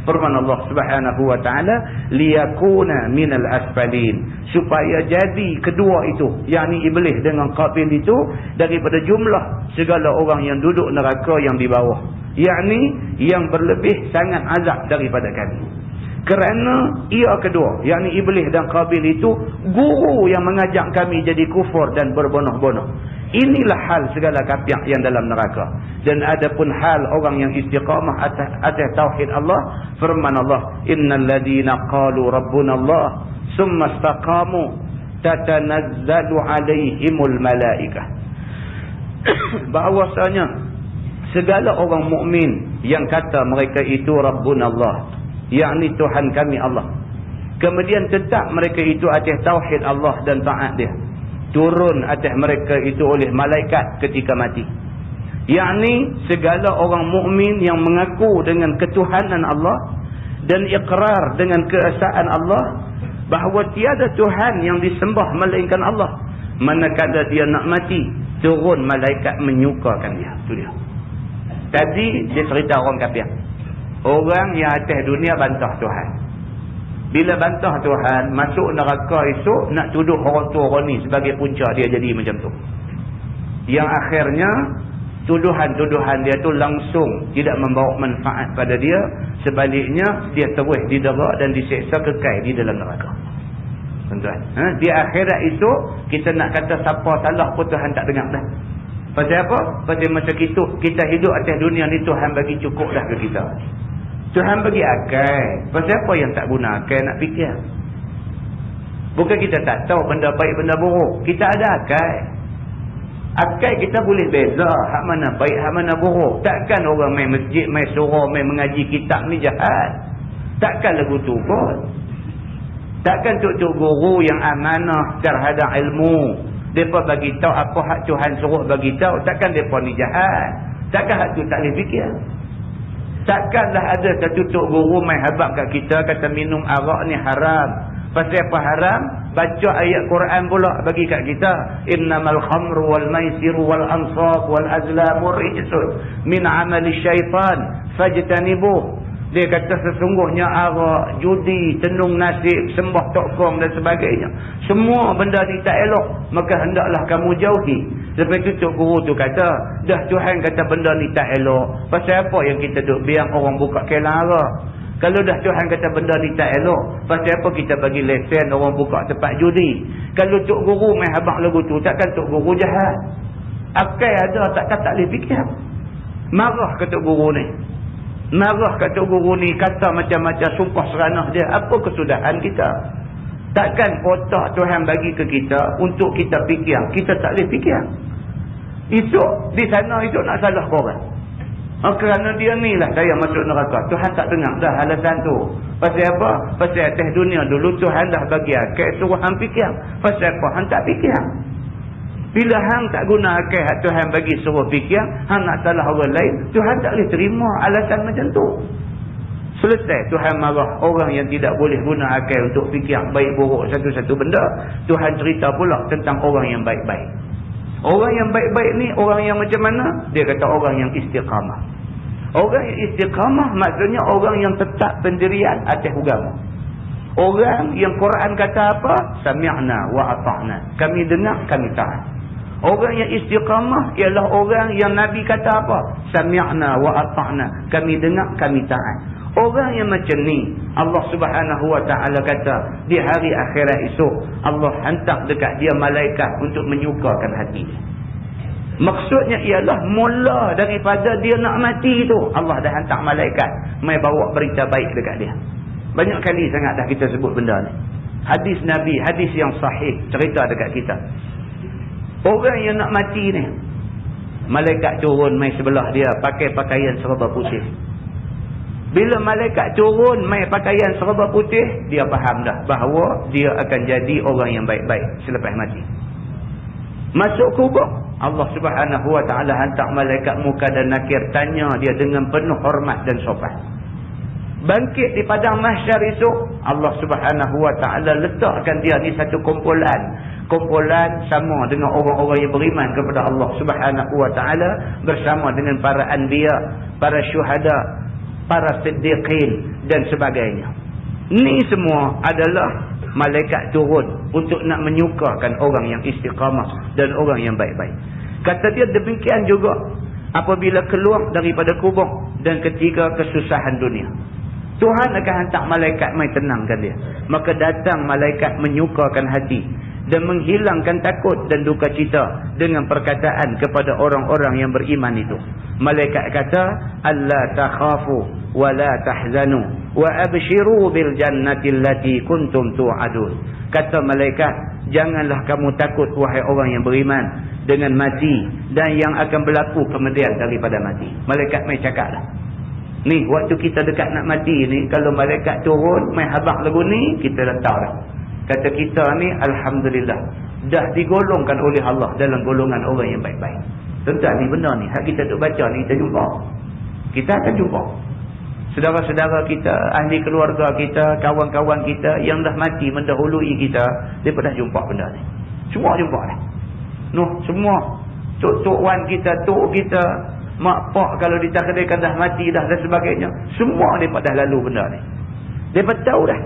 Firman Allah Subhanahu Wa Taala, liyakuna minal asfalin, supaya jadi kedua itu, yakni Iblis dengan Qabil itu, daripada jumlah segala orang yang duduk neraka yang di bawah, yakni yang berlebih sangat azab daripada kami. Kerana ia kedua, yakni Iblis dan Qabil itu guru yang mengajak kami jadi kufur dan berbunuh-bunuh. Inilah hal segala kafir yang dalam neraka. Dan adapun hal orang yang istiqamah atas tauhid Allah, firman Allah, innal ladina qalu rabbuna Allah summa istaqamu tatanazzalu alaihimul malaikah. Bahawasanya segala orang mukmin yang kata mereka itu Rabbuna Allah, yakni Tuhan kami Allah, kemudian tetap mereka itu atas tauhid Allah dan taat dia, turun atas mereka itu oleh malaikat ketika mati. Yakni segala orang mukmin yang mengaku dengan ketuhanan Allah dan ikrar dengan keesaan Allah bahawa tiada Tuhan yang disembah melainkan Allah, manakala dia nak mati, turun malaikat menyukakan dia. Itu dia. Tadi dia cerita orang kafir, orang yang atas dunia bantah Tuhan. Bila bantah Tuhan, masuk neraka esok, nak tuduh orang tua orang ni sebagai punca dia jadi macam tu. Yang akhirnya tuduhan-tuduhan dia tu langsung tidak membawa manfaat pada dia. Sebaliknya dia terus didera dan diseksa kekal di dalam neraka. Tuan-tuan, di akhirat itu kita nak kata siapa salah pun Tuhan tak dengar dah. Pasal apa? Pasal macam kita hidup atas dunia ni, Tuhan bagi cukup dah ke kita. Tuhan bagi akal. Pasal apa yang tak guna akal nak fikir? Bukan kita tak tahu benda baik benda buruk. Kita ada akal. Akal kita boleh beza hak mana baik hak mana buruk. Takkan orang main masjid, main surau, main mengaji kitab ni jahat. Takkan lagu tu pun. Takkan tok-tok guru yang amanah terhadap ilmu, mereka bagi tahu apa hak Tuhan suruh bagi tahu, takkan mereka ni jahat. Takkan hak tu tak boleh fikir. Takkanlah ada satu tok guru main habaq kat kita kata minum arak ni haram. Pasal apa haram? Baca ayat Quran pula bagi kat kita, innamal khamru wal maisiru wal ansab wal azlamu rijsun min amali syaitan fajtanibuh. Dia kata sesungguhnya arak, judi, tenung nasib, sembah tokong dan sebagainya, semua benda ni tak elok, maka hendaklah kamu jauhi. Lepas tu tok guru tu kata, dah Tuhan kata benda ni tak elok, pasal apa yang kita duk biar orang buka kelang arak? Kalau dah Tuhan kata benda ni tak elok, pasal apa kita bagi lesen orang buka tempat judi? Kalau tok guru main habaq lagu tu, takkan tok guru jahat. Akal ada, takkan tak boleh fikir. Marah ke tok guru ni, marah kat tok guru ni, kata macam-macam, sumpah seranah dia. Apa kesudahan kita? Takkan otak Tuhan bagi ke kita untuk kita fikir, kita tak boleh fikir. Esok di sana itu nak salah korang. Kerana dia ni lah saya masuk neraka. Tuhan tak dengar dah alasan tu. Pasal apa? Pasal atas dunia dulu Tuhan dah bagi akal suruh hang fikir. Pasal apa? Hang tak fikir. Bila hang tak guna akal hak Tuhan bagi suruh fikir, hang nak salah orang lain, Tuhan tak boleh terima alasan macam tu. Selesai Tuhan marah orang yang tidak boleh guna akal untuk fikir baik buruk satu-satu benda. Tuhan cerita pula tentang orang yang baik-baik. Orang yang baik-baik ni orang yang macam mana? Dia kata orang yang istiqamah. Orang yang istiqamah maksudnya orang yang tetap pendirian atas agama. Orang yang Quran kata apa? Sami'na wa ata'na. Kami dengar, kami taat. Orang yang istiqamah ialah orang yang Nabi kata apa? Sami'na wa ata'na. Kami dengar, kami taat. Orang yang macam ni, Allah Subhanahu wa ta'ala kata, di hari akhirat esok, Allah hantar dekat dia malaikat untuk menyukakan hati dia. Maksudnya ialah mula daripada dia nak mati tu, Allah dah hantar malaikat mai bawa berita baik dekat dia. Banyak kali sangat dah kita sebut benda ni. Hadis Nabi, hadis yang sahih cerita dekat kita. Orang yang nak mati ni, malaikat turun mai sebelah dia pakai pakaian serba putih. Bila malaikat turun mai pakaian serba putih, dia faham dah bahawa dia akan jadi orang yang baik-baik selepas mati. Masuk kubur, Allah Subhanahu wa ta'ala hantar malaikat muka dan nakir tanya dia dengan penuh hormat dan sopan. Bangkit di padang mahsyar esok, Allah Subhanahu wa ta'ala letakkan dia ni satu kumpulan sama dengan orang-orang yang beriman kepada Allah Subhanahu wa ta'ala, bersama dengan para anbiya, para syuhada, para siddiqin dan sebagainya. Ni semua adalah malaikat turun untuk nak menyukakan orang yang istiqamah dan orang yang baik-baik. Kata dia demikian juga apabila keluar daripada kubur dan ketika kesusahan dunia, Tuhan akan hantar malaikat mai tenangkan dia. Maka datang malaikat menyukakan hati. dan menghilangkan takut dan duka cita dengan perkataan kepada orang-orang yang beriman itu. Malaikat kata, alla takhafu wa la tahzanu wa abshiru bil jannati allati kuntum tu'adun. Kata malaikat, janganlah kamu takut wahai orang yang beriman dengan mati dan yang akan berlaku kemudian daripada mati. Malaikat mai cakap dah. Ni waktu kita dekat nak mati ni, kalau malaikat turun mai habaq lagu ni, kita dah tahu dah. Kata kita ni alhamdulillah dah digolongkan oleh Allah dalam golongan orang yang baik-baik. Tuan-tuan, ni benda ni hak kita duk baca ni, kita jumpa. Kita akan jumpa saudara-saudara kita, ahli keluarga kita, kawan-kawan kita yang dah mati mendahului kita, dia pernah jumpa benda ni. Semua jumpa dah. Noh, semua tok-tok wan kita, tok kita, mak pak kalau ditakdirkan dah mati dah dan sebagainya, semua mereka dah lalu benda ni. Mereka tahu dah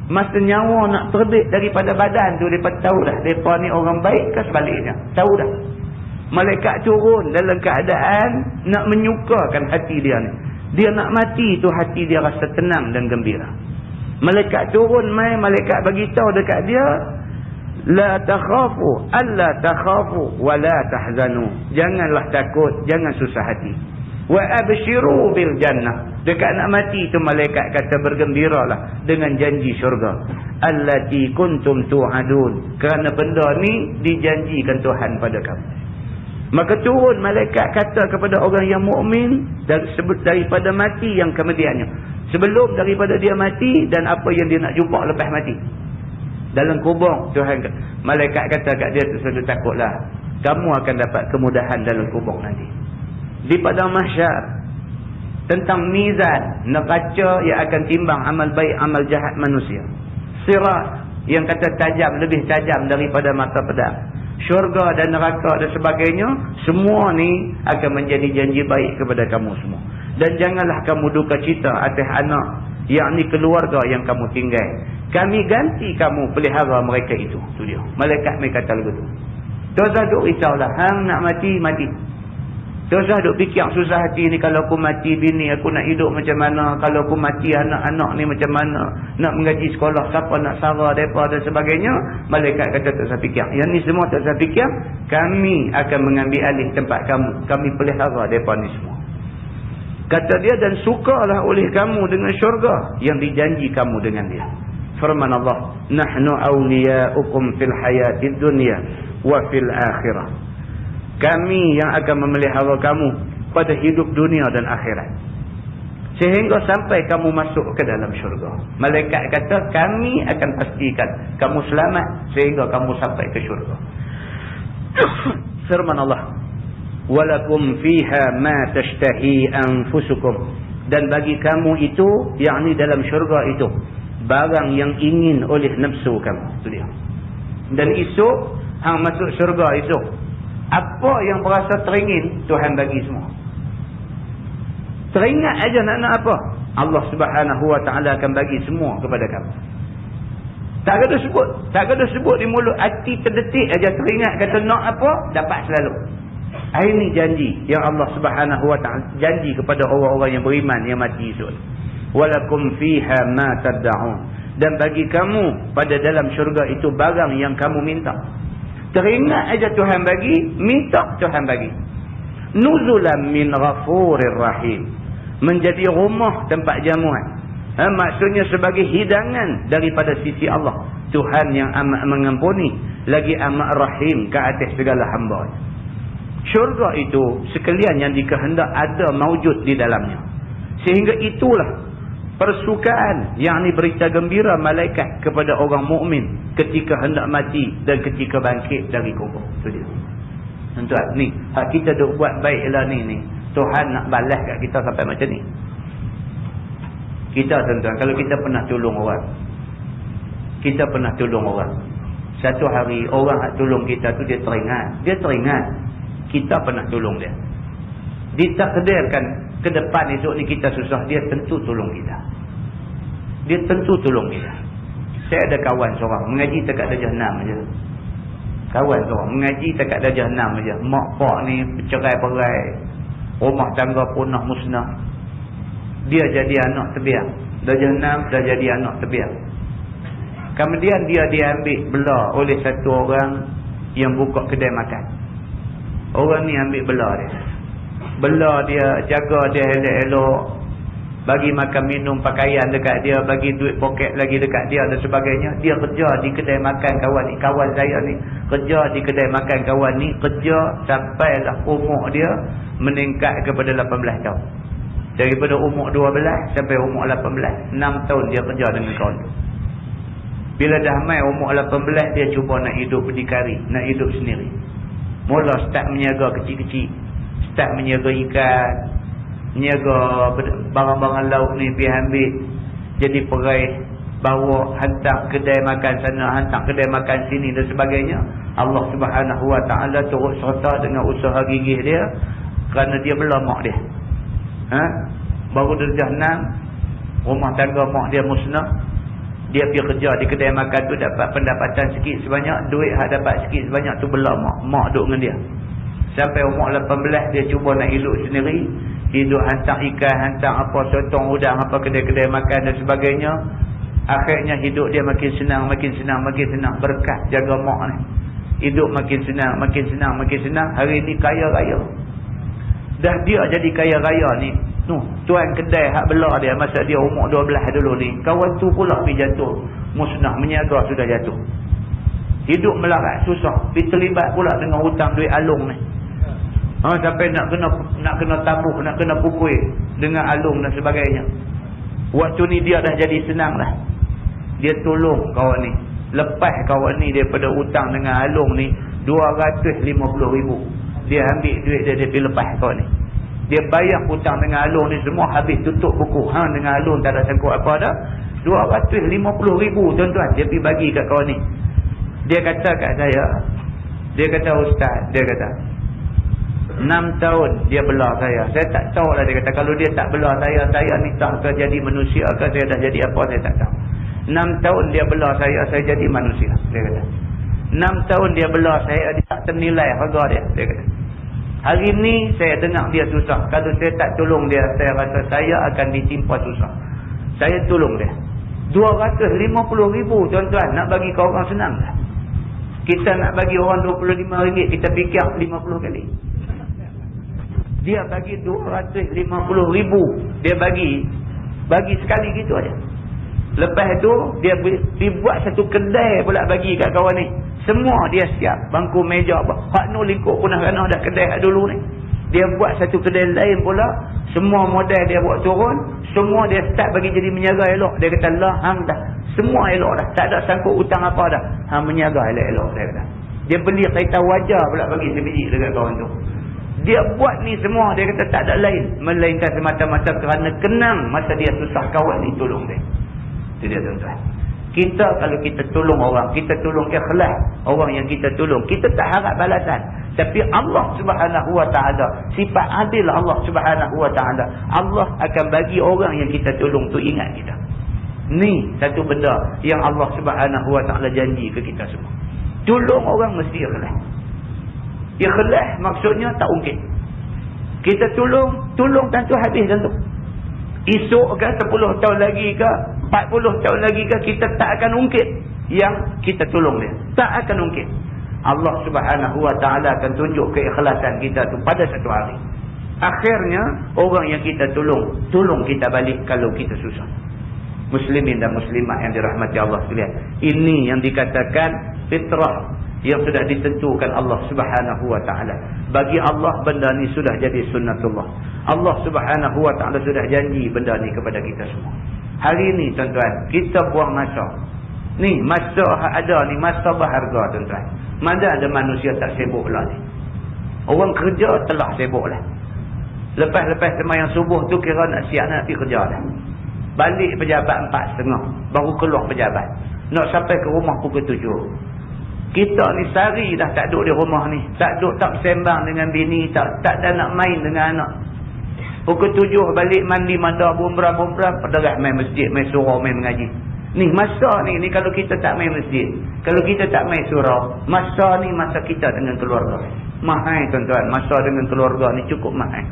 masa nyawa nak terbit daripada badan tu, mereka tahu dah mereka ni orang baik ke sebaliknya. Tahu dah. Malaikat turun dalam keadaan nak menyukakan hati dia ni. Dia nak mati tu hati dia rasa tenang dan gembira. Malaikat turun mai, malaikat bagi tahu dekat dia, la takhafu alla takhafu wa la tahzanu. Janganlah takut, jangan susah hati. Wa abshiru bil jannah. Dekat nak mati tu malaikat kata bergembiralah dengan janji syurga. Allati kuntum tu'adun. Kerana benda ni dijanjikan Tuhan pada kamu. Maka turun malaikat kata kepada orang yang mukmin daripada mati yang kemudiannya. Sebelum daripada dia mati dan apa yang dia nak jumpa lepas mati. Dalam kubur, Tuhan malaikat kata kat dia, "Sudah takutlah. Kamu akan dapat kemudahan dalam kubur nanti." Di padang mahsyar, tentang mizan, neraca yang akan timbang amal baik amal jahat manusia. Sirat yang kata tajam, lebih tajam daripada mata pedang. Syurga dan neraka dan sebagainya, semua ni akan menjadi janji baik kepada kamu semua. Dan janganlah kamu duka cita atas anak, yakni keluarga yang kamu tinggal. Kami ganti kamu pelihara mereka itu. Tu dia. Malaikat mereka kata begitu. Tak usah duk risaulah. Hang nak mati, mati. Tak usah duk fikir susah hati ni, kalau aku mati bini aku nak hidup macam mana, kalau aku mati anak-anak ni macam mana, nak mengaji sekolah siapa nak sara mereka dan sebagainya. Malaikat kata tak usah fikir. Yang ni semua tak usah fikir. Kami akan mengambil alih tempat kamu. Kami pelihara mereka ni semua. Kata dia, dan sukalah oleh kamu dengan syurga yang dijanji kamu dengan dia. Firman Allah, nahnu awliya'ukum fil hayatid dunya wa fil akhirah. Kami yang akan memelihara kamu pada hidup dunia dan akhirat. Sehingga sampai kamu masuk ke dalam syurga. Malaikat kata, kami akan pastikan kamu selamat sehingga kamu sampai ke syurga. Firman Allah, walakum fiha ma tashtahi anfusukum. Dan bagi kamu itu, yakni dalam syurga itu, barang yang ingin oleh nafsu kamu. Itu dia. Dan esok, hang masuk syurga esok, apa yang berasa teringin, Tuhan bagi semua. Teringat aja nak apa, Allah Subhanahu Wa Taala akan bagi semua kepada kamu. Tak ada sebut di mulut, hati terdetik aja teringat kata nak apa, dapat selalu. Ini janji yang Allah Subhanahu Wa Taala janji kepada orang-orang yang beriman yang mati esok. Walakum fiha ma tad'un. Dan bagi kamu pada dalam syurga itu barang yang kamu minta. Teringat aja Tuhan bagi, minta Tuhan bagi. Nuzulan min ghafurir rahim. Menjadi rumah tempat jamuan. Maksudnya sebagai hidangan daripada sisi Allah. Tuhan yang amat mengampuni, lagi amat rahim ke atas segala hamba. Syurga itu sekalian yang dikehendak ada maujud di dalamnya. Sehingga itulah persukaan, yakni berita gembira malaikat kepada orang mukmin ketika hendak mati dan ketika bangkit dari kubur. Itu dia. Tuan-tuan, ni hak kita duk buat baiklah ni. Tuhan nak balas kat kita sampai macam ni. Kita tuan-tuan, kalau kita pernah tolong orang, satu hari orang hak tolong kita tu dia teringat kita pernah tolong dia. Ditakdirkan ke depan esok ni kita susah, dia tentu tolong kita. Saya ada kawan seorang mengaji dekat Darjah 6 aja. Kawan seorang mengaji dekat Darjah 6 aja. Mak pak ni bercerai-berai, rumah tangga punah musnah. Dia jadi anak terbiar. Darjah 6 dah jadi anak terbiar. Kemudian dia diambil belah oleh satu orang yang buka kedai makan. Orang ni ambil belah dia. Belah dia, jaga dia elok-elok, bagi makan minum pakaian dekat dia, bagi duit poket lagi dekat dia dan sebagainya. Dia kerja di kedai makan kawan ni, kawan saya ni kerja di kedai makan kawan ni, kerja sampailah umur dia meningkat kepada 18 tahun. Daripada umur 12 sampai umur 18, 6 tahun dia kerja dengan kawan tu. Bila dah mai umur 18, dia cuba nak hidup berdikari, nak hidup sendiri. Mula start menjaga kecil-kecil, start menjaga ikan, menjaga barang-barang laut ni, pergi ambil jadi perai, bawa hantar kedai makan sana, hantar kedai makan sini dan sebagainya. Allah Subhanahu Wa Taala turut serta dengan usaha gigih dia, kerana dia bela mak dia. Baru darjah 6, rumah tangga mak dia musnah. Dia pergi kerja di kedai makan tu, dapat pendapatan sikit sebanyak, duit hak dapat sikit sebanyak tu bela mak duduk dengan dia. Sampai umur 18 dia cuba nak hidup sendiri, hidup hantar ikan, hantar apa, sotong udang, apa kedai-kedai makan dan sebagainya. Akhirnya hidup dia makin senang, makin senang, makin senang, berkat jaga mak ni. Hidup makin senang, makin senang, makin senang. Hari ni kaya raya. Dah dia jadi kaya raya ni, tuan kedai hak belah dia masa dia umur 12 dulu ni, kawan tu pula pergi jatuh musnah, menyaga sudah jatuh. Hidup melarat susah, pergi terlibat pula dengan hutang duit alung ni. Sampai nak kena tabuh, nak kena pukul dengan alung dan sebagainya. Waktu ni dia dah jadi senang dah. Dia tolong kawan ni, lepas kawan ni daripada hutang dengan alung ni 250,000. Dia ambil duit dia pergi lepas kawan ni. Dia bayar hutang dengan alung ni semua, habis tutup buku. Dengan alung tak ada sangkut apa dah. 250,000 tuan-tuan dia pergi bagi kat kawan ni. Dia kata kat saya, dia kata, ustaz, dia kata 6 tahun dia belah saya. Saya tak tahu lah, dia kata, kalau dia tak belah saya ni tak ke jadi manusia ke, saya dah jadi apa, saya tak tahu. 6 tahun dia belah saya jadi manusia, dia kata. 6 tahun dia belah saya, dia tak ternilai harga dia kata. Hari ni saya dengar dia susah. Kalau saya tak tolong dia, saya rasa saya akan ditimpa susah. Saya tolong dia. 250,000 tuan-tuan, nak bagi ke orang senang tak? Kita nak bagi orang RM25, kita fikir 50 kali. Dia bagi 250,000. Dia bagi sekali gitu aja. Lepas tu dia buat satu kedai pula bagi kat kawan ni. Semua dia siap, bangku meja apa. Hak nu lingkup pun dah dah kedai hak dulu ni. Dia buat satu kedai lain pula, semua modal dia buat turun, semua dia start bagi jadi menjaga elok. Dia kata lah hang dah, semua elok dah, tak ada sangkut hutang apa dah. Hang menjaga elok-elok dia kata. Dia beli kereta wajah pula bagi sebiji dekat kawan tu. Dia buat ni semua, dia kata tak ada lain melainkan semata-mata kerana kenang masa dia susah kawan ni tolong dia. Itu dia tuan-tuan. Kita kalau kita tolong orang, kita tolong ikhlas orang yang kita tolong, kita tak harap balasan. Tapi Allah Subhanahu Wa Taala, sifat adil Allah Subhanahu Wa Taala, Allah akan bagi orang yang kita tolong tu ingat kita. Ni satu benda yang Allah Subhanahu Wa Taala janji ke kita semua. Tolong orang mesti ikhlas. Ikhlas maksudnya tak ungkit. Kita tolong tentu habis tentu. Esok ke 10 tahun lagi ke 40 tahun lagi ke, kita tak akan ungkit yang kita tolong dia. Tak akan ungkit. Allah Subhanahu Wa Taala akan tunjuk keikhlasan kita tu pada satu hari. Akhirnya orang yang kita tolong kita balik kalau kita susah. Muslimin dan muslimat yang dirahmati Allah sekalian. Ini yang dikatakan fitrah yang sudah ditentukan Allah Subhanahu Wa Taala. Bagi Allah benda ni sudah jadi sunnatullah. Allah Subhanahu Wa Taala sudah janji benda ni kepada kita semua. Hari ni tuan-tuan, kita buang masa. Ni masa ada ni, masa berharga tuan-tuan. Mana ada manusia tak sibuk lah ni. Orang kerja telah sibuk lah. Lepas sembahyang subuh tu kira nak siap nak pergi kerja dah. Balik pejabat 4.30 baru keluar pejabat. Nak sampai ke rumah pukul 7. Kita ni sehari dah tak duduk di rumah ni. Tak duduk, tak sembang dengan bini, tak ada nak main dengan anak. Pukul 7 balik mandi manda bumrah perderah main masjid, main surau, main mengaji. Ni masa ni kalau kita tak main masjid, kalau kita tak main surau, masa ni masa kita dengan keluarga. Mahal tuan-tuan, masa dengan keluarga ni cukup mahal.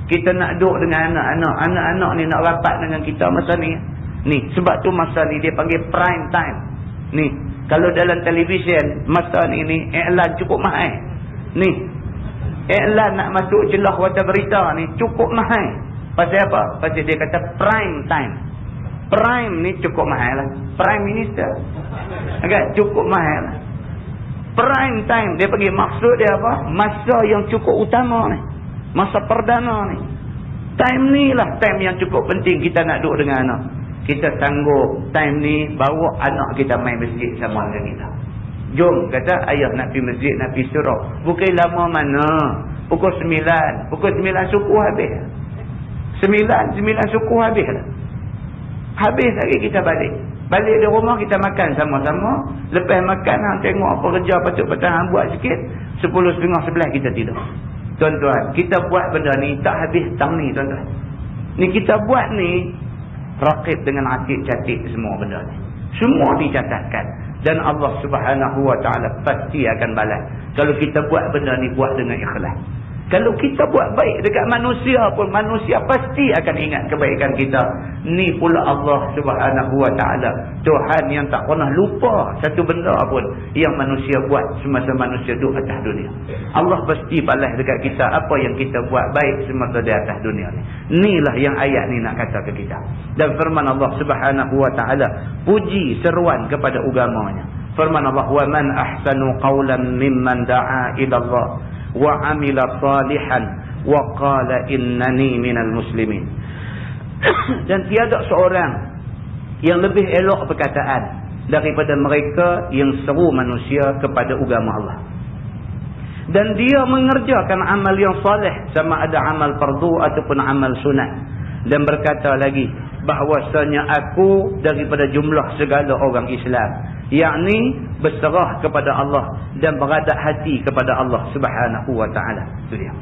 Kita nak duduk dengan anak-anak ni nak rapat dengan kita masa ni. Ni sebab tu masa ni dia panggil prime time. Ni, kalau dalam televisyen masa ni iklan cukup mahal. Ni, iklan nak masuk celah warta berita ni cukup mahal. Pasal apa? Pasal dia kata prime time. Prime ni cukup mahal lah. Prime Minister. Agak cukup mahal lah. Prime time, dia bagi maksud dia apa? Masa yang cukup utama ni. Masa perdana ni. Time ni lah time yang cukup penting kita nak duduk dengan anak. Kita sanggup time ni bawa anak kita main masjid sama dengan kita. Jom, kata ayah nak pergi masjid, nak pergi surau. Bukan lama mana. Pukul 9. Pukul 9 suku habis. 9 suku habis lah. Habis lagi kita balik. Balik di rumah kita makan sama-sama. Lepas makan, tengok apa kerja patut-patut buat sikit. 10:30, 11 kita tidur. Tuan-tuan, kita buat benda ni tak habis tang ni, tuan-tuan. Ni kita buat ni raqib dengan atik-catik semua benda ni. Semua dicatatkan. Dan Allah Subhanahu Wa Taala pasti akan balas. Kalau kita buat benda ni buat dengan ikhlas. Kalau kita buat baik dekat manusia pun, manusia pasti akan ingat kebaikan kita. Ni pula Allah Subhanahu Wa Taala, Tuhan yang tak pernah lupa satu benda pun yang manusia buat semasa manusia duduk atas dunia. Allah pasti balas dekat kita apa yang kita buat baik semasa di atas dunia ni. Inilah yang ayat ni nak kata ke kita. Dan firman Allah Subhanahu Wa Taala, puji seruan kepada agamanya. Firman Allah, wa man ahsanu qawlan mimman da'a ila Allah wa amila salihan wa qala innani minal muslimin. Dan tiada seorang yang lebih elok perkataan daripada mereka yang seru manusia kepada agama Allah. Dan dia mengerjakan amal yang soleh, sama ada amal fardu ataupun amal sunat. Dan berkata lagi bahwasanya aku daripada jumlah segala orang Islam, yakni berserah kepada Allah dan beradat hati kepada Allah Subhanahu Wa Taala. Itu dia.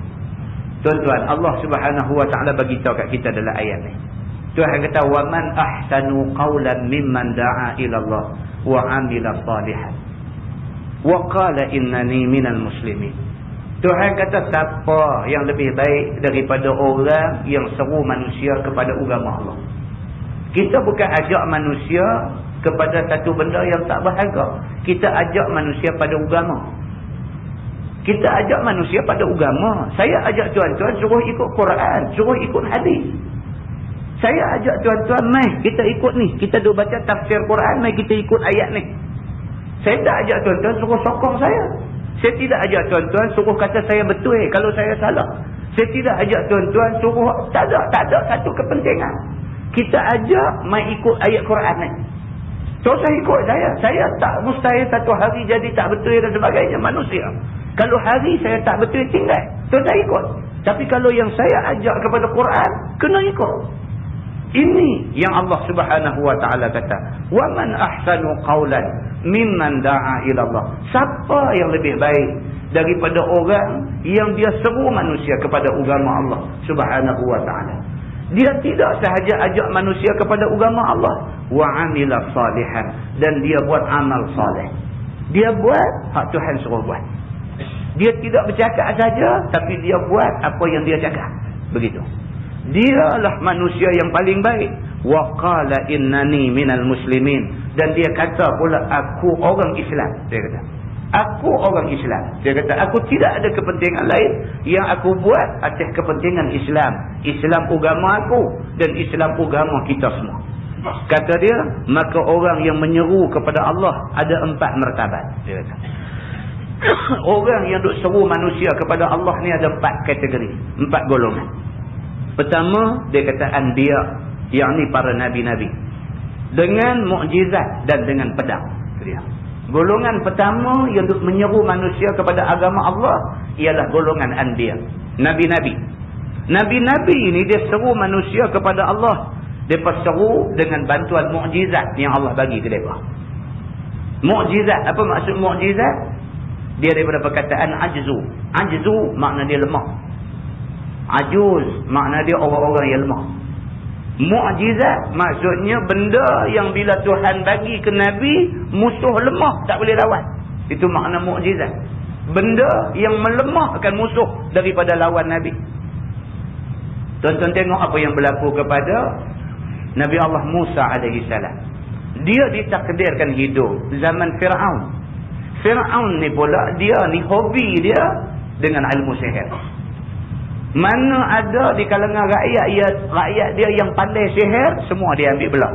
Tuan-tuan, Allah Subhanahu Wa Taala bagi tahu kat kita dalam ayat ni. Tuhan kata, wa man ahsanu qawlan mimman da'a ila Allah wa amila salihan wa qala innani minal muslimin. Tuhan kata, siapa yang lebih baik daripada orang yang seru manusia kepada agama Allah. Kita bukan ajak manusia kepada satu benda yang tak berharga. Kita ajak manusia pada agama. Kita ajak manusia pada agama. Saya ajak tuan-tuan suruh ikut Quran, suruh ikut hadis. Saya ajak tuan-tuan, mai kita ikut ni. Kita duk baca tafsir Quran, mai kita ikut ayat ni. Saya tak ajak tuan-tuan suruh sokong saya. Saya tidak ajak tuan-tuan suruh kata saya betul kalau saya salah. Saya tidak ajak tuan-tuan suruh, tak ada satu kepentingan. Kita ajak mai ikut ayat Quran ni. So saya ikut saya. Saya tak mustahil satu hari jadi tak betul dan sebagainya, manusia. Kalau hari saya tak betul, tinggal. So saya ikut. Tapi kalau yang saya ajak kepada Quran, kena ikut. Ini yang Allah Subhanahu Wa Taala kata, wa man ahsanu qawlan mimman da'a ila Allah. Siapa yang lebih baik daripada orang yang dia seru manusia kepada agama Allah Subhanahu Wa Taala. Dia tidak sahaja ajak manusia kepada agama Allah, wa amila salihan, dan dia buat amal saleh. Dia buat hak Tuhan suruh buat. Dia tidak bercakap saja, tapi dia buat apa yang dia cakap. Begitu. Dialah manusia yang paling baik. Wa qala innani minal muslimin, dan dia kata pula aku orang Islam. Dia kata aku orang Islam. Dia kata aku tidak ada kepentingan lain yang aku buat atas kepentingan Islam. Islam agama aku dan Islam agama kita semua. Kata dia, maka orang yang menyeru kepada Allah ada 4 martabat. Dia kata orang yang duk seru manusia kepada Allah ni ada 4 kategori, 4 golongan. Pertama, dia kata anbiya, yakni para nabi-nabi, dengan mukjizat dan dengan pedang. Dia golongan pertama yang duk menyeru manusia kepada agama Allah ialah golongan anbiya, nabi-nabi. Nabi-nabi ini dia seru manusia kepada Allah. Dia seru dengan bantuan mukjizat yang Allah bagi ke mereka. Mukjizat, apa maksud mukjizat? Dia daripada perkataan ajzu. Ajzu makna dia lemah. Ajuz makna dia orang-orang yang lemah. Mukjizat maksudnya benda yang bila Tuhan bagi ke Nabi, musuh lemah tak boleh lawan. Itu makna mukjizat. Benda yang melemahkan musuh daripada lawan Nabi. Tuan-tuan tengok apa yang berlaku kepada Nabi Allah Musa alaihi salam. Dia ditakdirkan hidup zaman Fir'aun. Fir'aun ni pula, dia ni hobi dia dengan ilmu sihir. Mana ada di kalangan rakyat dia yang pandai sihir, semua dia ambil belah.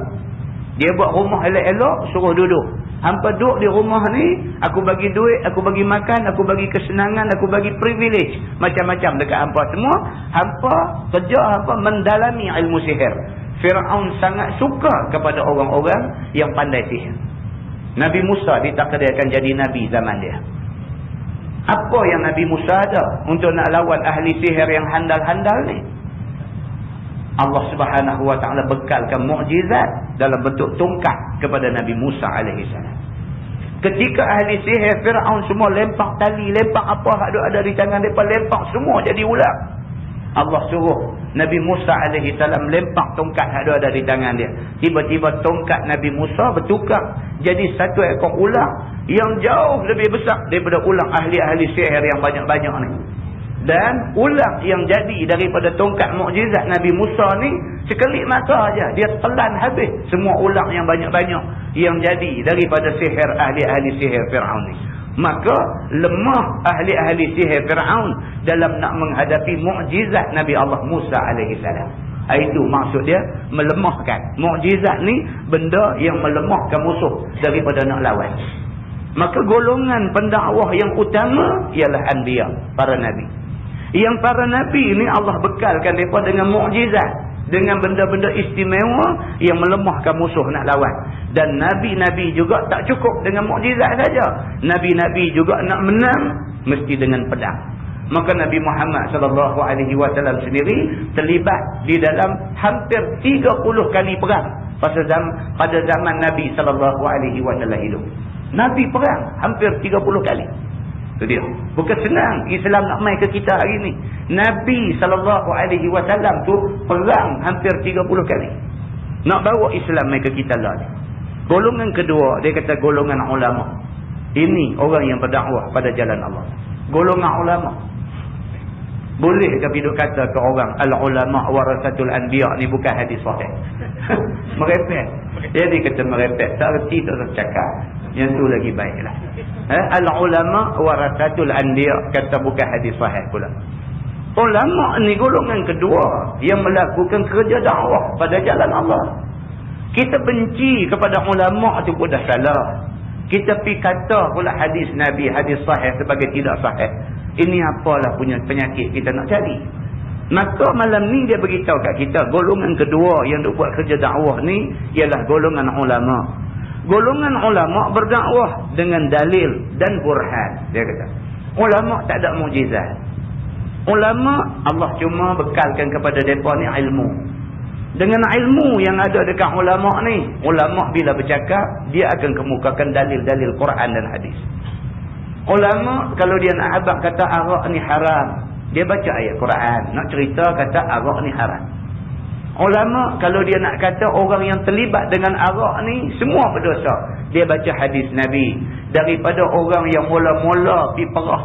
Dia buat rumah elok-elok, suruh duduk. Hampa duduk di rumah ni, aku bagi duit, aku bagi makan, aku bagi kesenangan, aku bagi privilege. Macam-macam dekat hampa semua. Hampa, kerja hampa mendalami ilmu sihir. Fir'aun sangat suka kepada orang-orang yang pandai sihir. Nabi Musa ditakdirkan jadi Nabi zaman dia. Apa yang Nabi Musa ada untuk nak lawan ahli sihir yang handal-handal ni? Allah Subhanahu wa ta'ala bekalkan mukjizat dalam bentuk tongkat kepada Nabi Musa AS. Ketika ahli sihir Fir'aun semua lempak tali, lempak apa yang ada di tangan mereka, lempak semua jadi ular. Allah suruh Nabi Musa AS lempak tongkat yang ada di tangan dia. Tiba-tiba tongkat Nabi Musa bertukar jadi satu ekor ular yang jauh lebih besar daripada ular ahli-ahli sihir yang banyak-banyak ni. Dan ular yang jadi daripada tongkat mukjizat Nabi Musa ni, sekelip mata aja dia telan habis semua ular yang banyak-banyak yang jadi daripada sihir ahli-ahli sihir Fir'aun ni. Maka lemah ahli-ahli sihir Fir'aun dalam nak menghadapi mukjizat Nabi Allah Musa AS. Itu maksud dia melemahkan. Mukjizat ni benda yang melemahkan musuh daripada nak lawan. Maka golongan pendakwah yang utama ialah anbiya, para nabi. Yang para nabi ni Allah bekalkan mereka dengan mukjizat, dengan benda-benda istimewa yang melemahkan musuh nak lawan. Dan nabi-nabi juga tak cukup dengan mukjizat saja. Nabi-nabi juga nak menang mesti dengan pedang. Maka Nabi Muhammad SAW sendiri terlibat di dalam hampir 30 kali perang pada zaman Nabi SAW hidup. Nabi perang hampir 30 kali. Itu dia. Bukan senang Islam nak main ke kita hari ni. Nabi SAW tu perang hampir 30 kali. Nak bawa Islam main ke kita lah. Golongan kedua, dia kata golongan ulama. Ini orang yang berdakwah pada jalan Allah. Golongan ulama. Boleh ke duk kata ke orang al-ulama warasatul anbiya ni bukan hadis sahih? Merepek. Jadi kata merepek, tak erti tak cakap. Yang tu lagi baiklah. Al-ulama warasatul anbiya kata bukan hadis sahih pula. Ulama ni golongan kedua yang melakukan kerja dakwah pada jalan Allah. Kita benci kepada ulama tu pun dah salah. Kita pergi kata pula hadis Nabi, hadis sahih sebagai tidak sahih. Ini apalah punya penyakit kita nak cari. Maka malam ni dia beritahu kat kita, golongan kedua yang duk buat kerja dakwah ni ialah golongan ulama. Golongan ulama berdakwah dengan dalil dan burhan. Dia kata, ulama tak ada mukjizat. Ulama Allah cuma bekalkan kepada mereka ni ilmu. Dengan ilmu yang ada dekat ulama ni, ulama bila bercakap dia akan kemukakan dalil-dalil Quran dan hadis. Ulama kalau dia nak habaq kata arak ni haram, dia baca ayat Quran. Nak cerita kata arak ni haram. Ulama kalau dia nak kata orang yang terlibat dengan arak ni semua berdosa, dia baca hadis Nabi. Daripada orang yang mula-mula pergi perah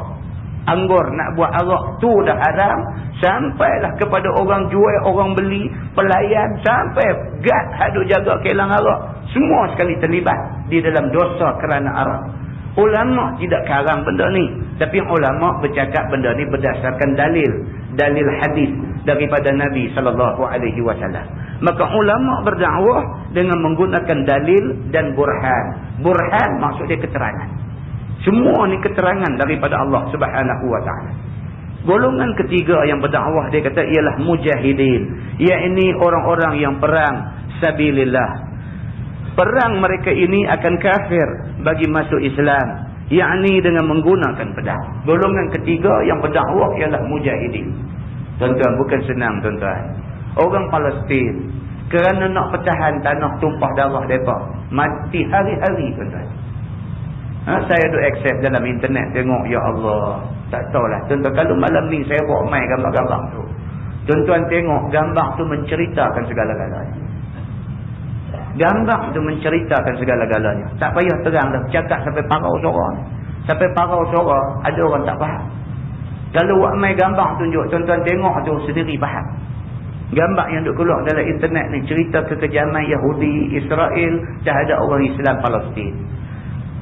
anggur nak buat arak tu dah haram, sampailah kepada orang jual, orang beli, pelayan, sampai gad hak duk jaga kelang arak, semua sekali terlibat di dalam dosa kerana arak. Ulama tidak karang benda ni, tapi ulama bercakap benda ni berdasarkan dalil hadis daripada Nabi SAW. Maka ulama berdakwah dengan menggunakan dalil dan burhan. Burhan maksud dia keterangan. Semua ni keterangan daripada Allah Subhanahu wa taala. Golongan ketiga yang berdakwah dia kata ialah mujahidin, iaitu orang-orang yang perang sabilillah. Perang mereka ini akan kafir bagi masuk Islam, yakni dengan menggunakan pedang. Golongan ketiga yang berdakwah ialah mujahidin. Tuan-tuan, bukan senang tuan-tuan. Orang Palestin kerana nak pertahan tanah tumpah darah mereka, mati hari-hari tuan-tuan. Saya duk accept dalam internet tengok, ya Allah, tak tahulah tuan-tuan, kalau malam ni saya buat main gambar-gambar tu, tuan-tuan tengok gambar tu menceritakan segala-galanya. Gambar tu menceritakan segala-galanya. Tak payah terang dah, cakap sampai parau suara. Sampai parau suara, ada orang tak faham. Kalau buat main gambar tunjuk, tuan-tuan tengok tu sendiri faham. Gambar yang duk keluar dalam internet ni cerita kekejaman Yahudi Israel terhadap orang Islam Palestin.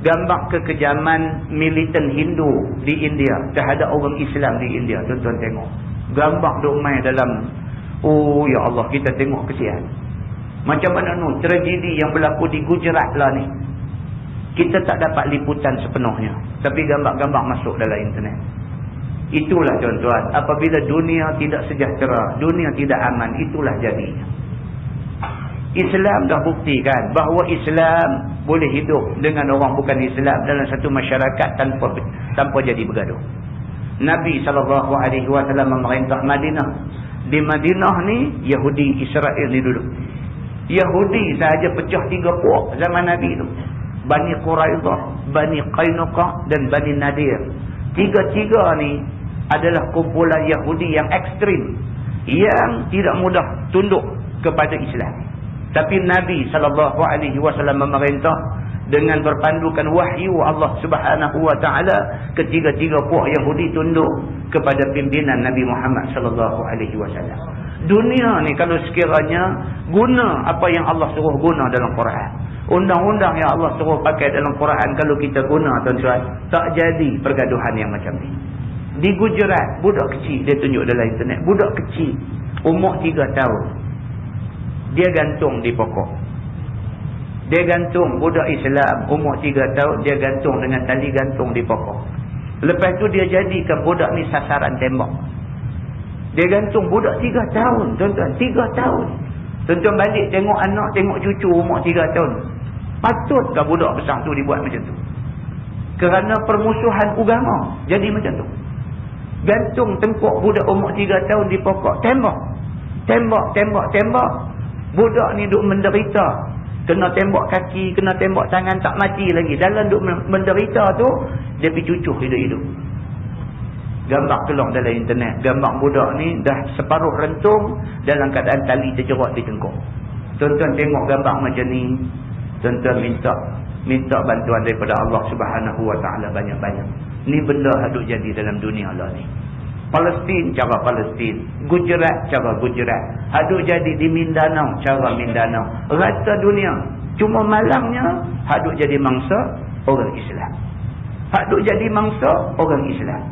Gambar kekejaman militan Hindu di India terhadap orang Islam di India. Tuan-tuan tengok. Gambar duk main dalam, oh ya Allah, kita tengok kesian. Macam mana nu tragedi yang berlaku di Gujarat lah ni. Kita tak dapat liputan sepenuhnya. Tapi gambar-gambar masuk dalam internet. Itulah tuan-tuan, apabila dunia tidak sejahtera, dunia tidak aman, itulah jadinya. Islam dah buktikan bahawa Islam boleh hidup dengan orang bukan Islam dalam satu masyarakat tanpa jadi bergaduh. Nabi SAW memerintah Madinah. Di Madinah ni Yahudi Israel ni dulu. Yahudi sahaja pecah 3 puak zaman Nabi tu. Bani Quraidah, Bani Qainuqa dan Bani Nadir. Tiga-tiga ni adalah kumpulan Yahudi yang ekstrim, yang tidak mudah tunduk kepada Islam. Tapi Nabi SAW memerintah dengan berpandukan wahyu Allah Subhanahu Wa Taala, ketiga-tiga puak Yahudi tunduk kepada pimpinan Nabi Muhammad SAW. Dunia ni kalau sekiranya guna apa yang Allah suruh guna dalam Quran, undang-undang yang Allah suruh pakai dalam Quran, kalau kita guna tuan-tuan, tak jadi pergaduhan yang macam ni. Di Gujarat, budak kecil, dia tunjuk dalam internet, budak kecil umur 3 tahun, dia gantung di pokok. Dia gantung, budak Islam umur 3 tahun, dia gantung dengan tali gantung di pokok. Lepas tu dia jadikan budak ni sasaran tembak. Dia gantung budak 3 tahun, tuan-tuan, 3 tahun. Tuan-tuan balik tengok anak, tengok cucu umur 3 tahun. Patutkah budak besar tu dibuat macam tu? Kerana permusuhan agama jadi macam tu. Gantung tengkuk budak umur 3 tahun di pokok, tembak. Tembak, tembak, tembak. Budak ni duk menderita. Kena tembak kaki, kena tembak tangan, tak mati lagi. Dalam duk menderita tu, dia pergi cucuh hidup-hidup. Gambar keluar dalam internet. Gambar budak ni dah separuh rentung dalam keadaan tali terjerat di tengkuk. Tuan-tuan tengok gambar macam ni, tuan-tuan minta bantuan daripada Allah Subhanahu Wa Taala banyak-banyak. Ni benda hadut jadi dalam dunia lah ni. Palestin cara Palestin, Gujarat cara Gujarat, hadut jadi di Mindanao cara Mindanao, rata dunia. Cuma malangnya hadut jadi mangsa orang Islam, hadut jadi mangsa orang Islam.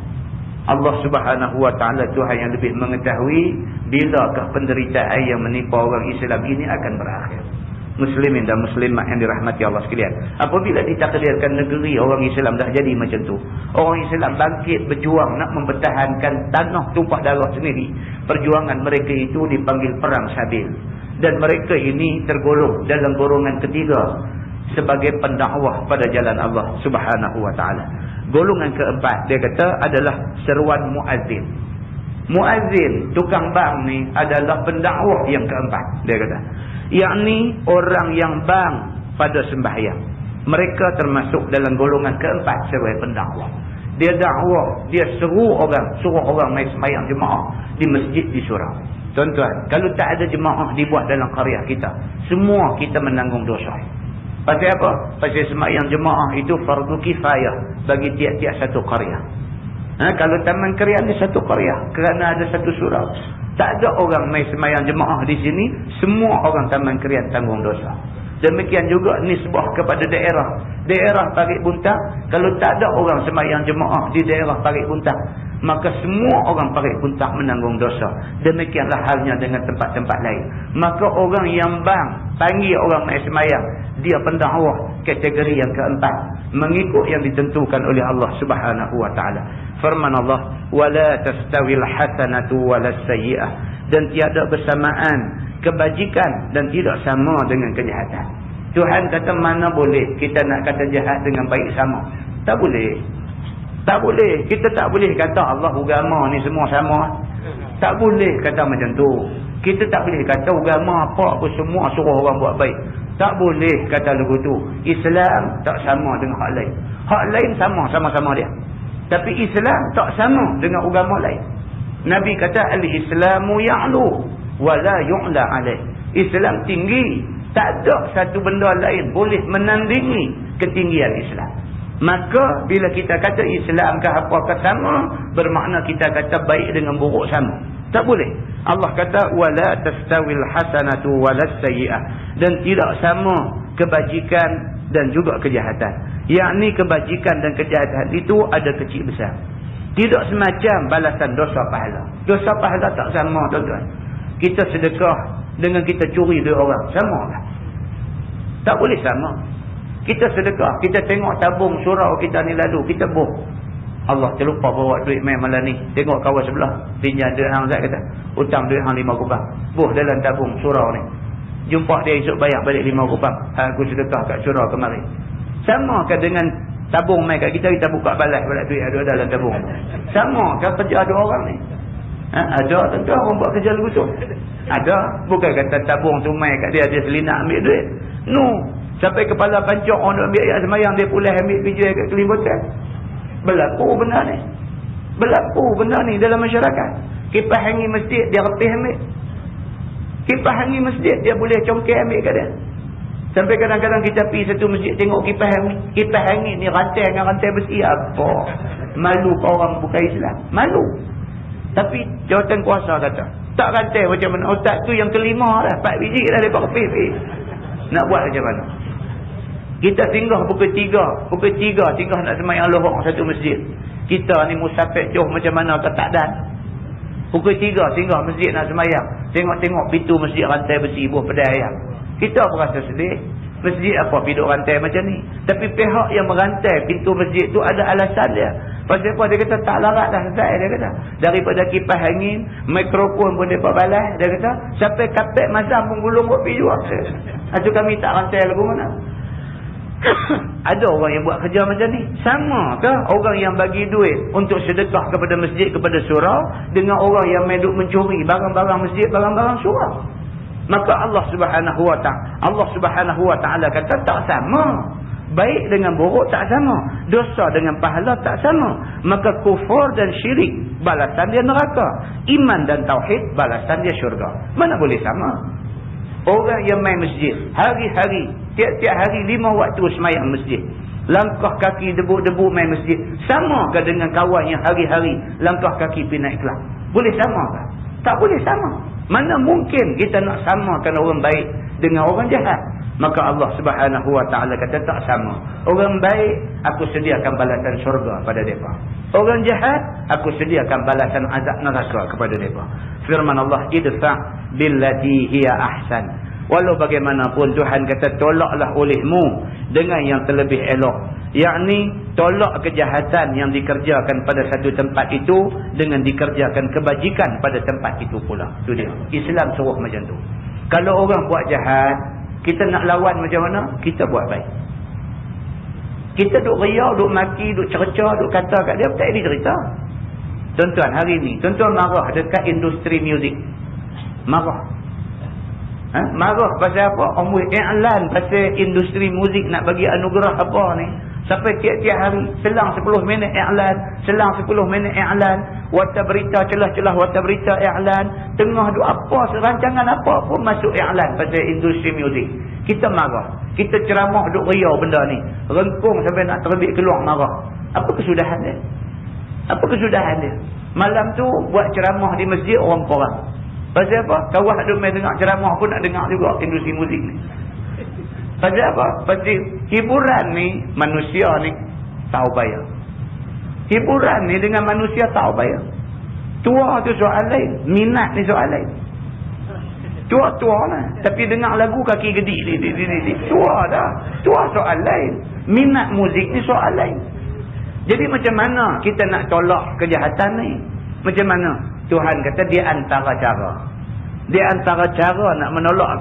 Allah Subhanahu Wa Taala Tuhan yang lebih mengetahui bilakah penderitaan yang menimpa orang Islam ini akan berakhir. Muslimin dan muslimat yang dirahmati Allah sekalian, apabila ditakdirkan negeri orang Islam dah jadi macam tu, orang Islam bangkit berjuang nak mempertahankan tanah tumpah darah sendiri, perjuangan mereka itu dipanggil perang Sabil, dan mereka ini tergolong dalam golongan ketiga sebagai pendakwah pada jalan Allah Subhanahu Wa Taala. Golongan keempat dia kata adalah seruan muazzin. Muazzin, tukang bang ni adalah pendakwah yang keempat, dia kata. Yakni orang yang bang pada sembahyang. Mereka termasuk dalam golongan keempat sebagai pendakwah. Dia dakwah, dia suruh orang mai sembahyang jemaah di masjid di surau. Tuan-tuan, kalau tak ada jemaah dibuat dalam qaryah kita, semua kita menanggung dosa. Pasal apa? Pasal sembahyang jemaah itu fardu kifayah bagi tiap-tiap satu qaryah. Kalau taman krian di satu qaryah, kerana ada satu surau, tak ada orang mai sembahyang jemaah di sini, semua orang taman krian tanggung dosa. Demikian juga nisbah kepada daerah Parit Buntang, kalau tak ada orang sembahyang jemaah di daerah Parit Buntang, maka semua orang Parit Buntang menanggung dosa. Demikianlah halnya dengan tempat-tempat lain. Maka orang yang bang panggil orang mai sembahyang, dia pendakwah kategori yang keempat, mengikut yang ditentukan oleh Allah Subhanahu Wa Taala. Firman Allah, wala tastawil hasanatu walas sayyi'ah, dan tiada bersamaan kebajikan dan tidak sama dengan kejahatan. Tuhan kata mana boleh kita nak kata jahat dengan baik sama? Tak boleh. Tak boleh. Kita tak boleh kata Allah agama ni semua sama. Tak boleh kata macam tu. Kita tak boleh kata agama apa pun semua suruh orang buat baik. Tak boleh kata lagu tu. Islam tak sama dengan hak lain. Hak lain sama-sama dia. Tapi Islam tak sama dengan agama lain. Nabi kata al-Islamu ya'lu wa la yu'la alaih. Islam tinggi, tak ada satu benda lain boleh menandingi ketinggian Islam. Maka bila kita kata Islam ke apa ke sama, bermakna kita kata baik dengan buruk sama. Tak boleh. Allah kata wala tastawil hasanatu walas sayyi'ah, dan tidak sama kebajikan dan juga kejahatan. Yakni kebajikan dan kejahatan itu ada kecil besar. Tidak semacam balasan dosa pahala. Dosa pahala tak sama, tuan-tuan. Kita sedekah dengan kita curi duit orang, sama tak? Tak boleh sama. Kita sedekah, kita tengok tabung surau kita ni lalu, kita boh. Allah terlupa bawa duit main malam ni. Tengok kawan sebelah, pinjam duit hang, Zat kata, hutang duit hang 5 kupang. Boh dalam tabung surau ni. Jumpa dia esok bayar balik 5 kupang. Aku sedekah kat surau kemarin. Sama ke dengan tabung main kat kita, kita buka balas balik duit ada dalam tabung. Sama ke kerja ada orang ni? Ada tentu orang buat kerja lagu tu. Ada. Bukan kata tabung tu main kat dia selinak ambil duit. No. Sampai kepala pancok orang nak ambil ayat semayang, dia pulih ambil pinjai kat kelimbutan. Berlaku benda ni. Berlaku benda ni dalam masyarakat. Kipas angin masjid dia repih ambil. Kipas angin masjid dia boleh congkak ambil kat dia. Sampai kadang-kadang kita pergi satu masjid tengok kipas angin ni rantai dengan rantai besi. Apa? Malu orang bukan Islam. Malu. Tapi jawatan kuasa kata, tak rantai macam mana? Otak tu yang kelima dah. 4 biji dah lepas repih. Nak buat macam mana? Kita singgah pukul 3. Pukul 3 singgah nak semayang lohok satu masjid. Kita ni musafir jauh macam mana ke tak dan. Pukul 3 singgah masjid nak semayang. Tengok-tengok pintu masjid rantai besi buah pedai ayam. Kita berasa sedih. Masjid apa piduk rantai macam ni? Tapi pihak yang merantai pintu masjid tu ada alasan dia. Pasal apa? Dia kata tak larat dah selesai, dia kata. Daripada kipas angin, mikrofon pun dia balas, dia kata. Sampai kapet mazam pun gulung buat pergi jual. Itu kami tak rantai lagu mana? Ada orang yang buat kerja macam ni. Sama ke orang yang bagi duit untuk sedekah kepada masjid, kepada surau, dengan orang yang main duk mencuri barang-barang masjid, barang-barang surau? Maka Allah Subhanahu wa ta'ala kata tak sama. Baik dengan buruk tak sama. Dosa dengan pahala tak sama. Maka kufur dan syirik balasan dia neraka. Iman dan tauhid balasan dia syurga. Mana boleh sama? Orang yang main masjid hari-hari, tiap-tiap hari 5 waktu semayang masjid, langkah kaki debu-debu main masjid, sama ke dengan kawan yang hari-hari langkah kaki pergi naik kelas? Boleh sama ke? Tak boleh sama. Mana mungkin kita nak samakan orang baik dengan orang jahat? Maka Allah Subhanahu wa ta'ala kata tak sama. Orang baik aku sediakan balasan syurga pada mereka. Orang jahat aku sediakan balasan azab neraka kepada mereka. Firman Allah, idfa' billati hiya ahsan. Walau bagaimanapun Tuhan kata tolaklah olehmu dengan yang terlebih elok. Yakni tolak kejahatan yang dikerjakan pada satu tempat itu dengan dikerjakan kebajikan pada tempat itu pula. Itu dia. Islam suruh macam tu. Kalau orang buat jahat, kita nak lawan macam mana? Kita buat baik. Kita duk riau, duk maki, duk cerca, duk kata kat dia, tak ada cerita. Tuan-tuan hari ni, tuan-tuan marah dekat industri muzik. Marah. Marah pasal apa? Omong iklan pasal industri muzik nak bagi anugerah apa ni. Sampai tiap-tiap hari selang 10 minit iklan, selang 10 minit iklan, warta berita, celah-celah warta berita iklan, tengah duk apa serancangan apa pun masuk iklan pasal industri muzik. Kita marah, kita ceramah duk riau benda ni, rengkung sampai nak terbit keluar marah. Apa kesudahan dia? Apa kesudahan dia? Malam tu buat ceramah di masjid orang-orang. Pasal apa? Kawan duk main dengar ceramah pun nak dengar juga industri muzik ni. Pasal apa? Pasal hiburan ni manusia ni tahu bayar. Hiburan ni dengan manusia tahu bayar. Tua tu soal lain, minat ni soal lain. Tua-tua lah. Tapi dengar lagu kaki gedik. Tua dah. Tua soal lain. Minat muzik ni soal lain. Jadi macam mana kita nak tolak kejahatan ni? Macam mana? Tuhan kata di antara cara. Di antara cara nak menolak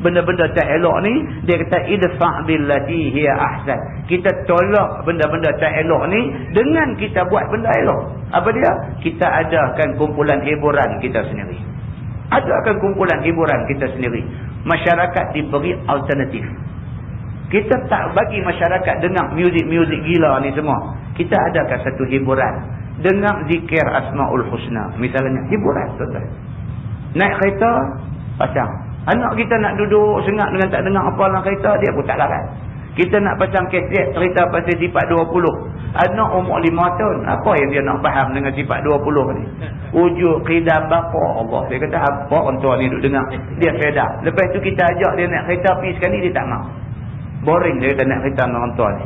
benda-benda tak elok ni, dia kata idfa' billati hiya ahsan. Kita tolak benda-benda tak elok ni dengan kita buat benda elok. Apa dia? Kita adakan kumpulan hiburan kita sendiri. Adakan kumpulan hiburan kita sendiri. Masyarakat diberi alternatif. Kita tak bagi masyarakat dengar muzik-muzik gila ni semua. Kita adakan satu hiburan. Dengar zikir Asmaul Husna. Misalnya hiburan, tuan-tuan. Naik kereta, pasang. Anak kita nak duduk sengat dengan tak dengar apa dalam kereta, dia pun tak larat. Kita nak pasang kaset cerita pasal sifat 20. Anak umur 5 tahun. Apa yang dia nak faham dengan sifat 20 ni? Wujud qidam baqa Allah. Dia kata apa orang tua ni duduk dengar. Dia sedar. Lepas tu kita ajak dia naik kereta pergi sekali dia tak mau. Boring dia kata naik kereta dengan orang tua ni.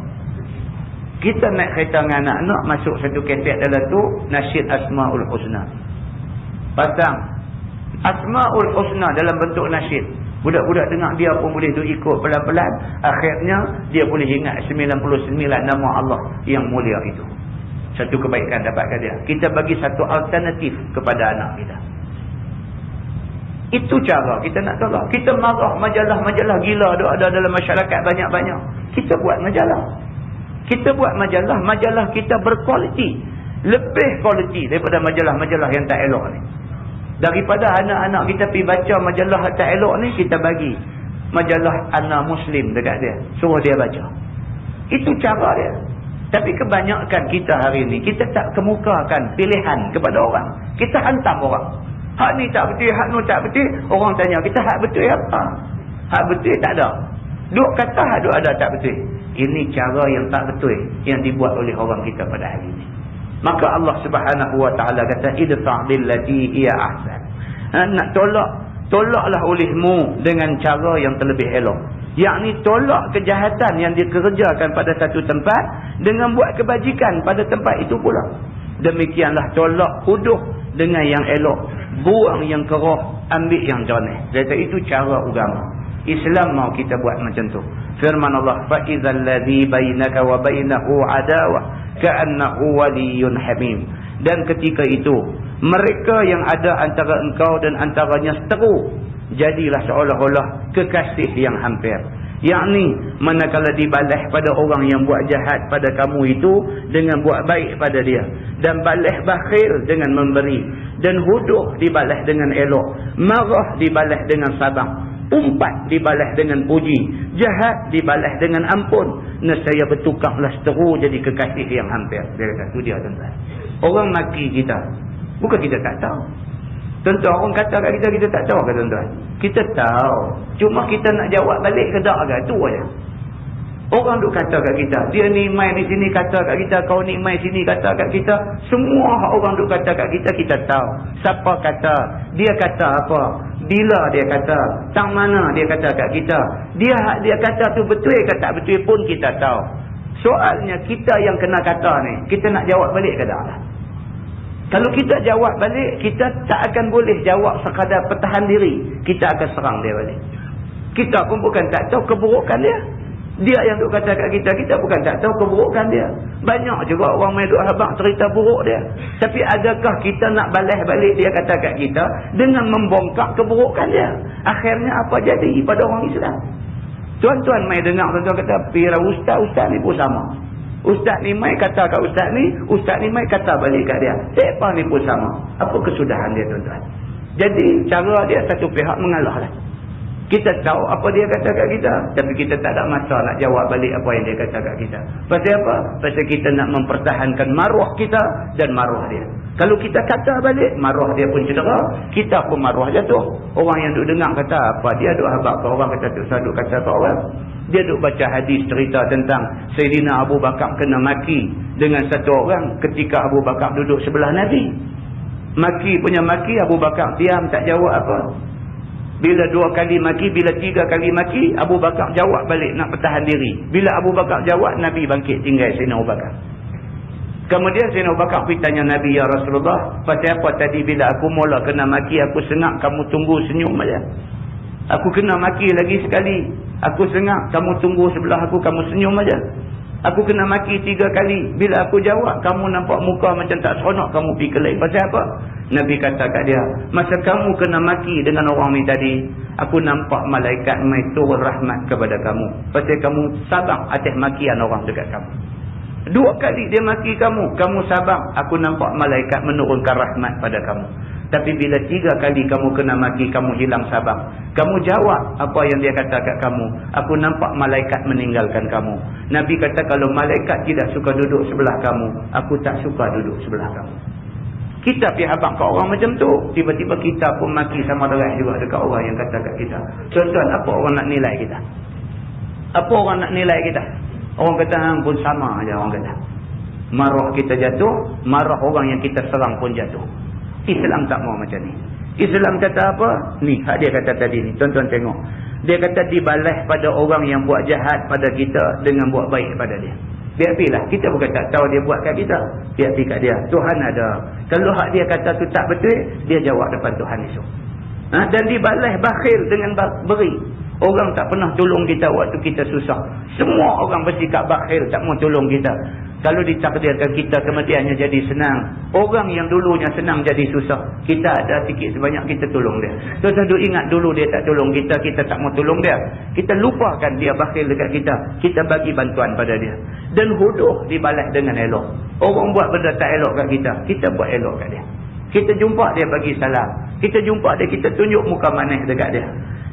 Kita naik kereta dengan anak-anak masuk satu kaset dalam tu nasyid Asmaul Husna. Pasang Asmaul Husna dalam bentuk nasyid. Budak-budak dengar dia pun boleh tu ikut pelan-pelan. Akhirnya dia boleh ingat 99 nama Allah yang mulia itu. Satu kebaikan dapatkan dia. Kita bagi satu alternatif kepada anak kita. Itu cara kita nak tolak. Kita marah majalah-majalah gila ada dalam masyarakat banyak-banyak. Kita buat majalah. Kita buat majalah kita berkualiti. Lebih kualiti daripada majalah-majalah yang tak elok ni. Daripada anak-anak kita pergi baca majalah tak elok ni, kita bagi majalah anak Muslim dekat dia. Suruh dia baca. Itu cara dia. Tapi kebanyakan kita hari ni, kita tak kemukakan pilihan kepada orang. Kita hantam orang. Hak ni tak betul, hak ni tak betul. Orang tanya kita, hak betul apa? Hak betul tak ada. Duk kata hak duk ada tak betul. Ini cara yang tak betul yang dibuat oleh orang kita pada hari ini. Maka Allah Subhanahu wa taala kata idfa' billati hiya ahsan. Nak tolaklah olehmu dengan cara yang terlebih elok. Yakni tolak kejahatan yang dikerjakan pada satu tempat dengan buat kebajikan pada tempat itu pula. Demikianlah tolak huduh dengan yang elok, buang yang keroh, ambil yang jernih. Kata itu cara agama. Islam mau kita buat macam tu. Firman Allah, fa idzal ladzi bainaka wa bainahu adawah ka'annahu waliyyun hamim. Dan ketika itu mereka yang ada antara engkau dan antaranya seteru, jadilah seolah-olah kekasih yang hampir. Yakni manakala dibalas pada orang yang buat jahat pada kamu itu dengan buat baik pada dia, dan balas bakhil dengan memberi, dan huduh dibalas dengan elok, marah dibalas dengan sabar, umpat dibalas dengan puji, jahat dibalas dengan ampun, nescaya bertukarlah seteru jadi kekasih yang hampir. Dia kata tu dia tuan-tuan. Orang maki kita, bukan kita tak tahu. Tentu orang kata kat kita, kita tak tahu ke tuan-tuan? Kita tahu. Cuma kita nak jawab balik ke tak ke? Itu aja. Orang duk kata kat kita, dia ni mai di sini kata kat kita, kau ni mai sini kata kat kita. Semua orang duk kata kat kita, kita tahu. Siapa kata, dia kata apa, bila dia kata, tang mana dia kata kat kita. Dia kata tu betul ke tak betul pun kita tahu. Soalnya kita yang kena kata ni, kita nak jawab balik ke tak lah. Kalau kita jawab balik, kita tak akan boleh jawab sekadar pertahan diri. Kita akan serang dia balik. Kita pun bukan tak tahu keburukan dia. Dia yang duk kata kat kita, kita bukan tak tahu keburukan dia. Banyak juga orang main duk habaq cerita buruk dia. Tapi adakah kita nak balas balik dia kata kat kita dengan membongkar keburukan dia? Akhirnya apa jadi pada orang Islam? Tuan-tuan main dengar tuan-tuan kata, pira ustaz ni pun sama. Ustaz ni mai kata kat ustaz ni mai kata balik kat dia. Siapa ni pun sama. Apa kesudahan dia tuan-tuan? Jadi cara dia satu pihak mengalah lah. Kita tahu apa dia kata kat kita, tapi kita tak ada masa nak jawab balik apa yang dia kata kat kita. Pasal apa? Pasal kita nak mempertahankan maruah kita dan maruah dia. Kalau kita kata balik, maruah dia pun cedera, kita pun maruah jatuh. Orang yang duk dengar kata apa, dia duk habaq ke orang, kata tu saduk kata ke orang. Dia duk baca hadis cerita tentang Sayyidina Abu Bakar kena maki dengan satu orang ketika Abu Bakar duduk sebelah Nabi. Maki punya maki, Abu Bakar diam tak jawab apa. Bila 2 kali maki, bila 3 kali maki, Abu Bakar jawab balik nak pertahan diri. Bila Abu Bakar jawab, Nabi bangkit tinggal Sayyidina Abu Bakar. Kemudian Sayyidina Abu Bakar pergi tanya Nabi, ya Rasulullah, pasal apa tadi bila aku mula kena maki, aku sengak kamu tunggu senyum aja. Aku kena maki lagi sekali, aku sengak kamu tunggu sebelah aku, kamu senyum aja. Aku kena maki 3 kali, bila aku jawab kamu nampak muka macam tak seronok, kamu pergi ke lain. Pasal apa? Nabi kata kat dia, masa kamu kena maki dengan orang ni tadi, aku nampak malaikat mai turun rahmat kepada kamu. Pasal kamu sabar atas makian orang dekat kamu. 2 kali dia maki kamu, kamu sabar, aku nampak malaikat menurunkan rahmat pada kamu. Tapi bila 3 kali kamu kena maki, kamu hilang sabar, kamu jawab apa yang dia kata kat kamu, aku nampak malaikat meninggalkan kamu. Nabi kata kalau malaikat tidak suka duduk sebelah kamu, aku tak suka duduk sebelah kamu. Kita pergi habaq kat orang macam tu, tiba-tiba kita pun maki sama deras juga dekat orang yang kata kat kita. Tuan-tuan, apa orang nak nilai kita? Apa orang nak nilai kita? Orang kata hang pun sama aja orang kata. Marah kita jatuh, marah orang yang kita serang pun jatuh. Islam tak mau macam ni. Islam kata apa? Ni, hak dia kata tadi ni. Tuan-tuan tengok. Dia kata dibalas pada orang yang buat jahat pada kita dengan buat baik pada dia. Biar pilah. Kita bukan tak tahu dia buat kat kita. Biar pi kat dia. Tuhan ada. Kalau hak dia kata tu tak betul, dia jawab depan Tuhan esok. Dan dibalas bakhil dengan beri. Orang tak pernah tolong kita waktu kita susah. Semua orang bersikap bakhil, tak mau tolong kita. Kalau ditakdirkan kita kematiannya jadi senang, orang yang dulunya senang jadi susah, kita ada sikit sebanyak kita tolong dia. Tuan-tuan ingat dulu dia tak tolong kita, kita tak mau tolong dia. Kita lupakan dia bakhil dekat kita, kita bagi bantuan pada dia. Dan huduh dibalas dengan elok. Orang buat benda tak elok kat kita, kita buat elok kat dia. Kita jumpa dia bagi salam, kita jumpa dia, kita tunjuk muka manis dekat dia.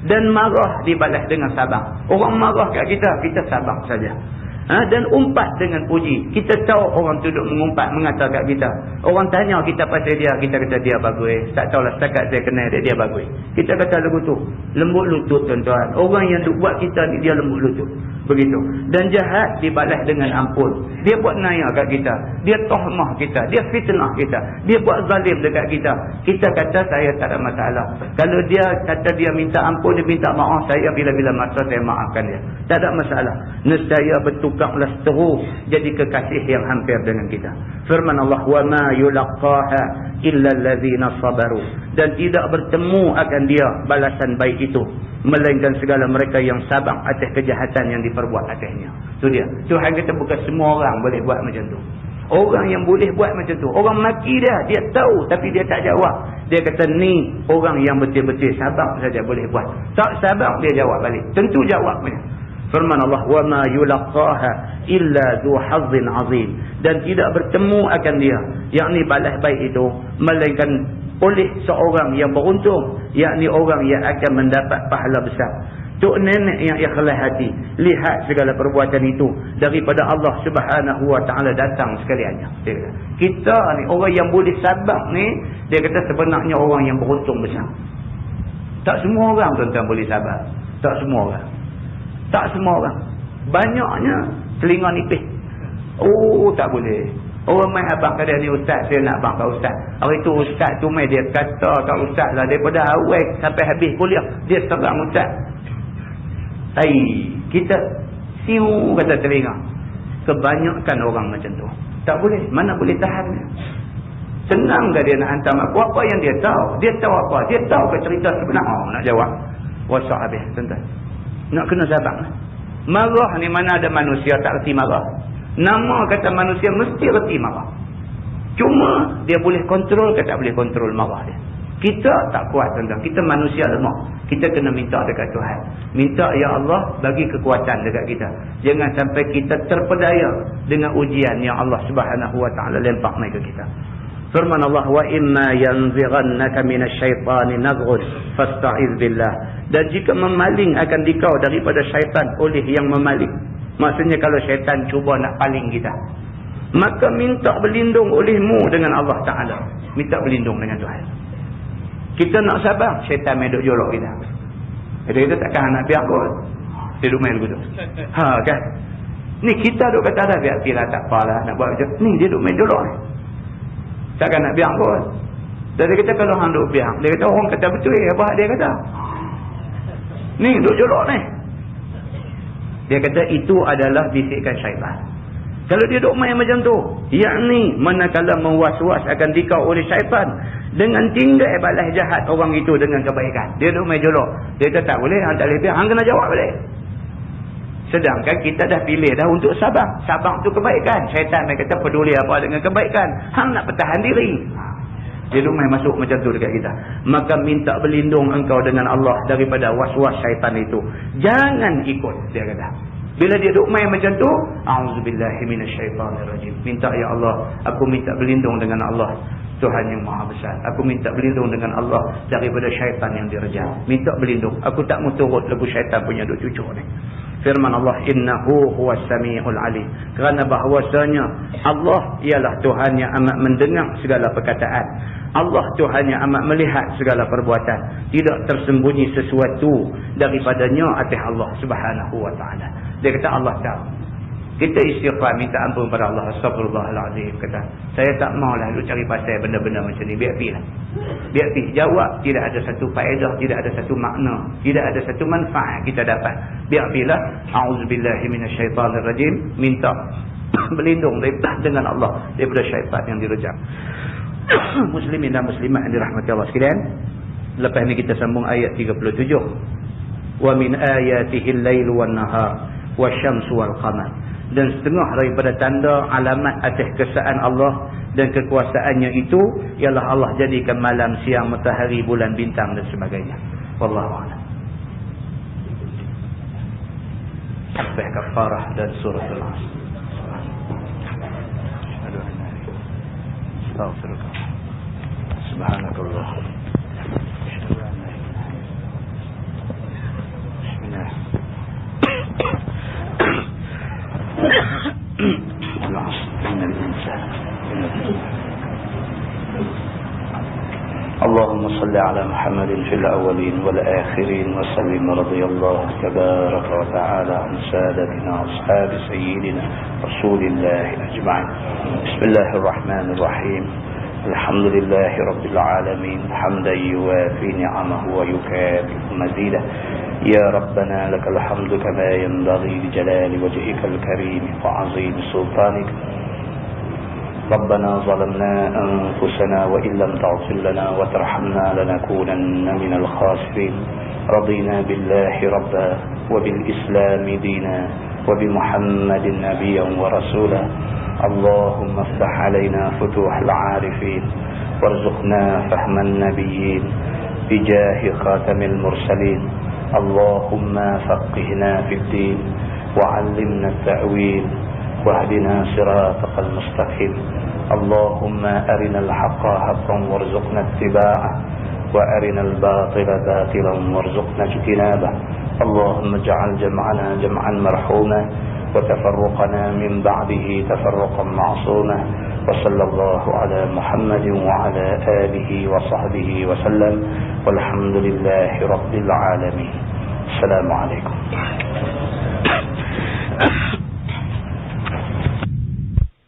Dan marah dibalas dengan sabar. Orang marah kat kita, kita sabar saja. Dan umpat dengan puji. Kita tahu orang tu duduk mengumpat, mengata kat kita. Orang tanya kita pasal dia, kita kata dia bagus. Tak tahulah setakat saya kenal dia bagus. Kita kata lagu tu, lembut lutut tuan-tuan. Orang yang duk buat kita ni, dia lembut lutut. Begitu. Dan jahat dibalas dengan ampun. Dia buat naya kat kita. Dia tohmah kita. Dia fitnah kita. Dia buat zalim dekat kita. Kita kata saya tak ada masalah. Kalau dia kata dia minta ampun, dia minta maaf, saya bila-bila masa saya maafkan dia. Tak ada masalah. Nescaya bertukarlah seterus jadi kekasih yang hampir dengan kita. Firman Allah, wa ma yulaqaha illa allazina sabaru. Dan tidak bertemu akan dia balasan baik itu, melainkan segala mereka yang sabar atas kejahatan yang diperbuat atasnya. Itu dia. Tuhan kata bukan semua orang boleh buat macam tu. Orang yang boleh buat macam tu, orang maki dia, dia tahu tapi dia tak jawab. Dia kata ni orang yang betul-betul sabar saja boleh buat. Tak sabar dia jawab balik. Tentu jawabnya. Firman Allah, wa ma yulaqaha illa dzu hazzin azim. Dan tidak bertemu akan dia, yakni balas baik itu, melainkan oleh seorang yang beruntung, yakni orang yang akan mendapat pahala besar. Tok nenek yang ikhlas hati, lihat segala perbuatan itu daripada Allah Subhanahu wa taala datang sekaliannya. Kita ni orang yang boleh sabar ni, dia kata sebenarnya orang yang beruntung besar. Tak semua orang tuan-tuan boleh sabar. Tak semua orang. Tak semua orang. Banyaknya telinga nipis. Oh, tak boleh. Orang main abang kata ni ustaz, saya nak abang kat ustaz. Hari tu ustaz tu main dia kata kat ustaz lah, daripada awal sampai habis kuliah dia serang ustaz. Kita siu kata telinga. Kebanyakan orang macam tu. Tak boleh. Mana boleh tahan dia? Senang ke dia nak hantar apa yang dia tahu? Dia tahu apa? Dia tahu ke cerita sebenar? Nak jawab. Wasak habis tuan-tuan. Nak kena sabar. Marah ni mana ada manusia tak reti marah. Nama kata manusia mesti reti marah. Cuma dia boleh kontrol ke tak boleh kontrol marah dia. Kita tak kuat tuan-tuan. Kita manusia lemah. Kita kena minta dekat Tuhan. Minta ya Allah bagi kekuatan dekat kita. Jangan sampai kita terpedaya dengan ujian yang Allah Subhanahu wa taala lempar mai ke kita. Firman Allah, wa imma yanzighannaka minasyaitani nazghun fasta'iz billah. Dan jika memaling akan dikau daripada syaitan oleh yang memaling. Maksudnya kalau syaitan cuba nak paling kita, maka minta berlindung olehmu dengan Allah Ta'ala. Minta berlindung dengan Tuhan. Kita nak sabar, syaitan main duk jolok kita. Kita takkan nak biar kot. Dia duk main begitu. Kan? Ni kita duk kata dah biar pilih tak apalah nak buat macam ni, dia duk main jolok ni. Takkan nak biar kot. Jadi kita kalau orang duk biar, dia kata orang kata betul apa dia kata. Ni duk jolok ni. Dia kata itu adalah bisikan syaitan. Kalau dia duk main macam tu, yakni manakala mewas-was akan dikau oleh syaitan dengan tinggal balas jahat orang itu dengan kebaikan. Dia duk main jolok. Dia kata tak boleh, hang tak boleh biar, hang kena jawab balik. Sedangkan kita dah pilih dah untuk sabar. Sabar tu kebaikan. Syaitan dia kata peduli apa dengan kebaikan. Hang nak bertahan diri. Dia duk main masuk macam tu dekat kita. Maka minta berlindung engkau dengan Allah daripada was-was syaitan itu. Jangan ikut, dia kata. Bila dia duk main macam tu, a'udzubillahi minasyaitanirrajim. Minta ya Allah, aku minta berlindung dengan Allah, Tuhan yang Maha Besar. Aku minta berlindung dengan Allah daripada syaitan yang direjam. Minta berlindung. Aku tak mau turut lagu syaitan punya duk cucuk ni. Firman Allah, innahu huwas samiul alim. Kerana bahawasanya Allah ialah Tuhan yang amat mendengar segala perkataan. Allah Tuhan yang amat melihat segala perbuatan. Tidak tersembunyi sesuatu daripadanya atas Allah Subhanahu wa taala. Dia kata Allah tahu. Kita istighfar, minta ampun pada Allah. Astagfirullahaladzim. Kata, saya tak maulah lu cari pasal benda-benda macam ni. Biar pergi lah. Biar pergi. Jawab, tidak ada satu faedah, tidak ada satu makna, tidak ada satu manfaat kita dapat. Biar pergi lah. A'udzubillahi minasyaitanirrajim. Minta berlindung dengan Allah daripada syaitan yang direjam. Muslimin dan muslimat yang dirahmati Allah sekalian. Lepas ni kita sambung ayat 37. Wa min ayatihi al-lail wan nahar wasyamsu wal qamar. Dan setengah daripada tanda alamat atas kesaan Allah dan kekuasaannya itu ialah Allah jadikan malam, siang, matahari, bulan, bintang dan sebagainya. Wallahu a'lam. Sampai kafarah dan surah Al-Asr. Astaghfirullah. Subhanakallah. Bismillah. اللهم صل على محمد في الأولين والآخرين وسلم رضي الله تبارك وتعالى عن سادتنا أصحاب سيدنا رسول الله أجمعين. بسم الله الرحمن الرحيم. الحمد لله رب العالمين حمدا يوافي نعمه ويكافئ مزيده. يا ربنا لك الحمد كما ينبغي لجلال وجهك الكريم وعظيم سلطانك. ربنا ظلمنا أنفسنا وإن لم تغفر لنا وترحمنا لنكونن من الخاسرين. رضينا بالله ربا وبالإسلام دينا وبمحمد نبيا ورسولا. اللهم افتح علينا فتوح العارفين وارزقنا فهم النبيين بجاه خاتم المرسلين. اللهم فقهنا في الدين وعلمنا التأويل واهدنا صراطك المستقيم. اللهم أرنا الحق حقا وارزقنا اتباعه وأرنا الباطل باطلا وارزقنا اجتنابه. اللهم اجعل جمعنا جمعا مرحوما وتفرقنا من بعده تفرقا معصوما. وصلى الله على محمد وعلى آله وصحبه وسلم والحمد لله رب العالمين. السلام عليكم.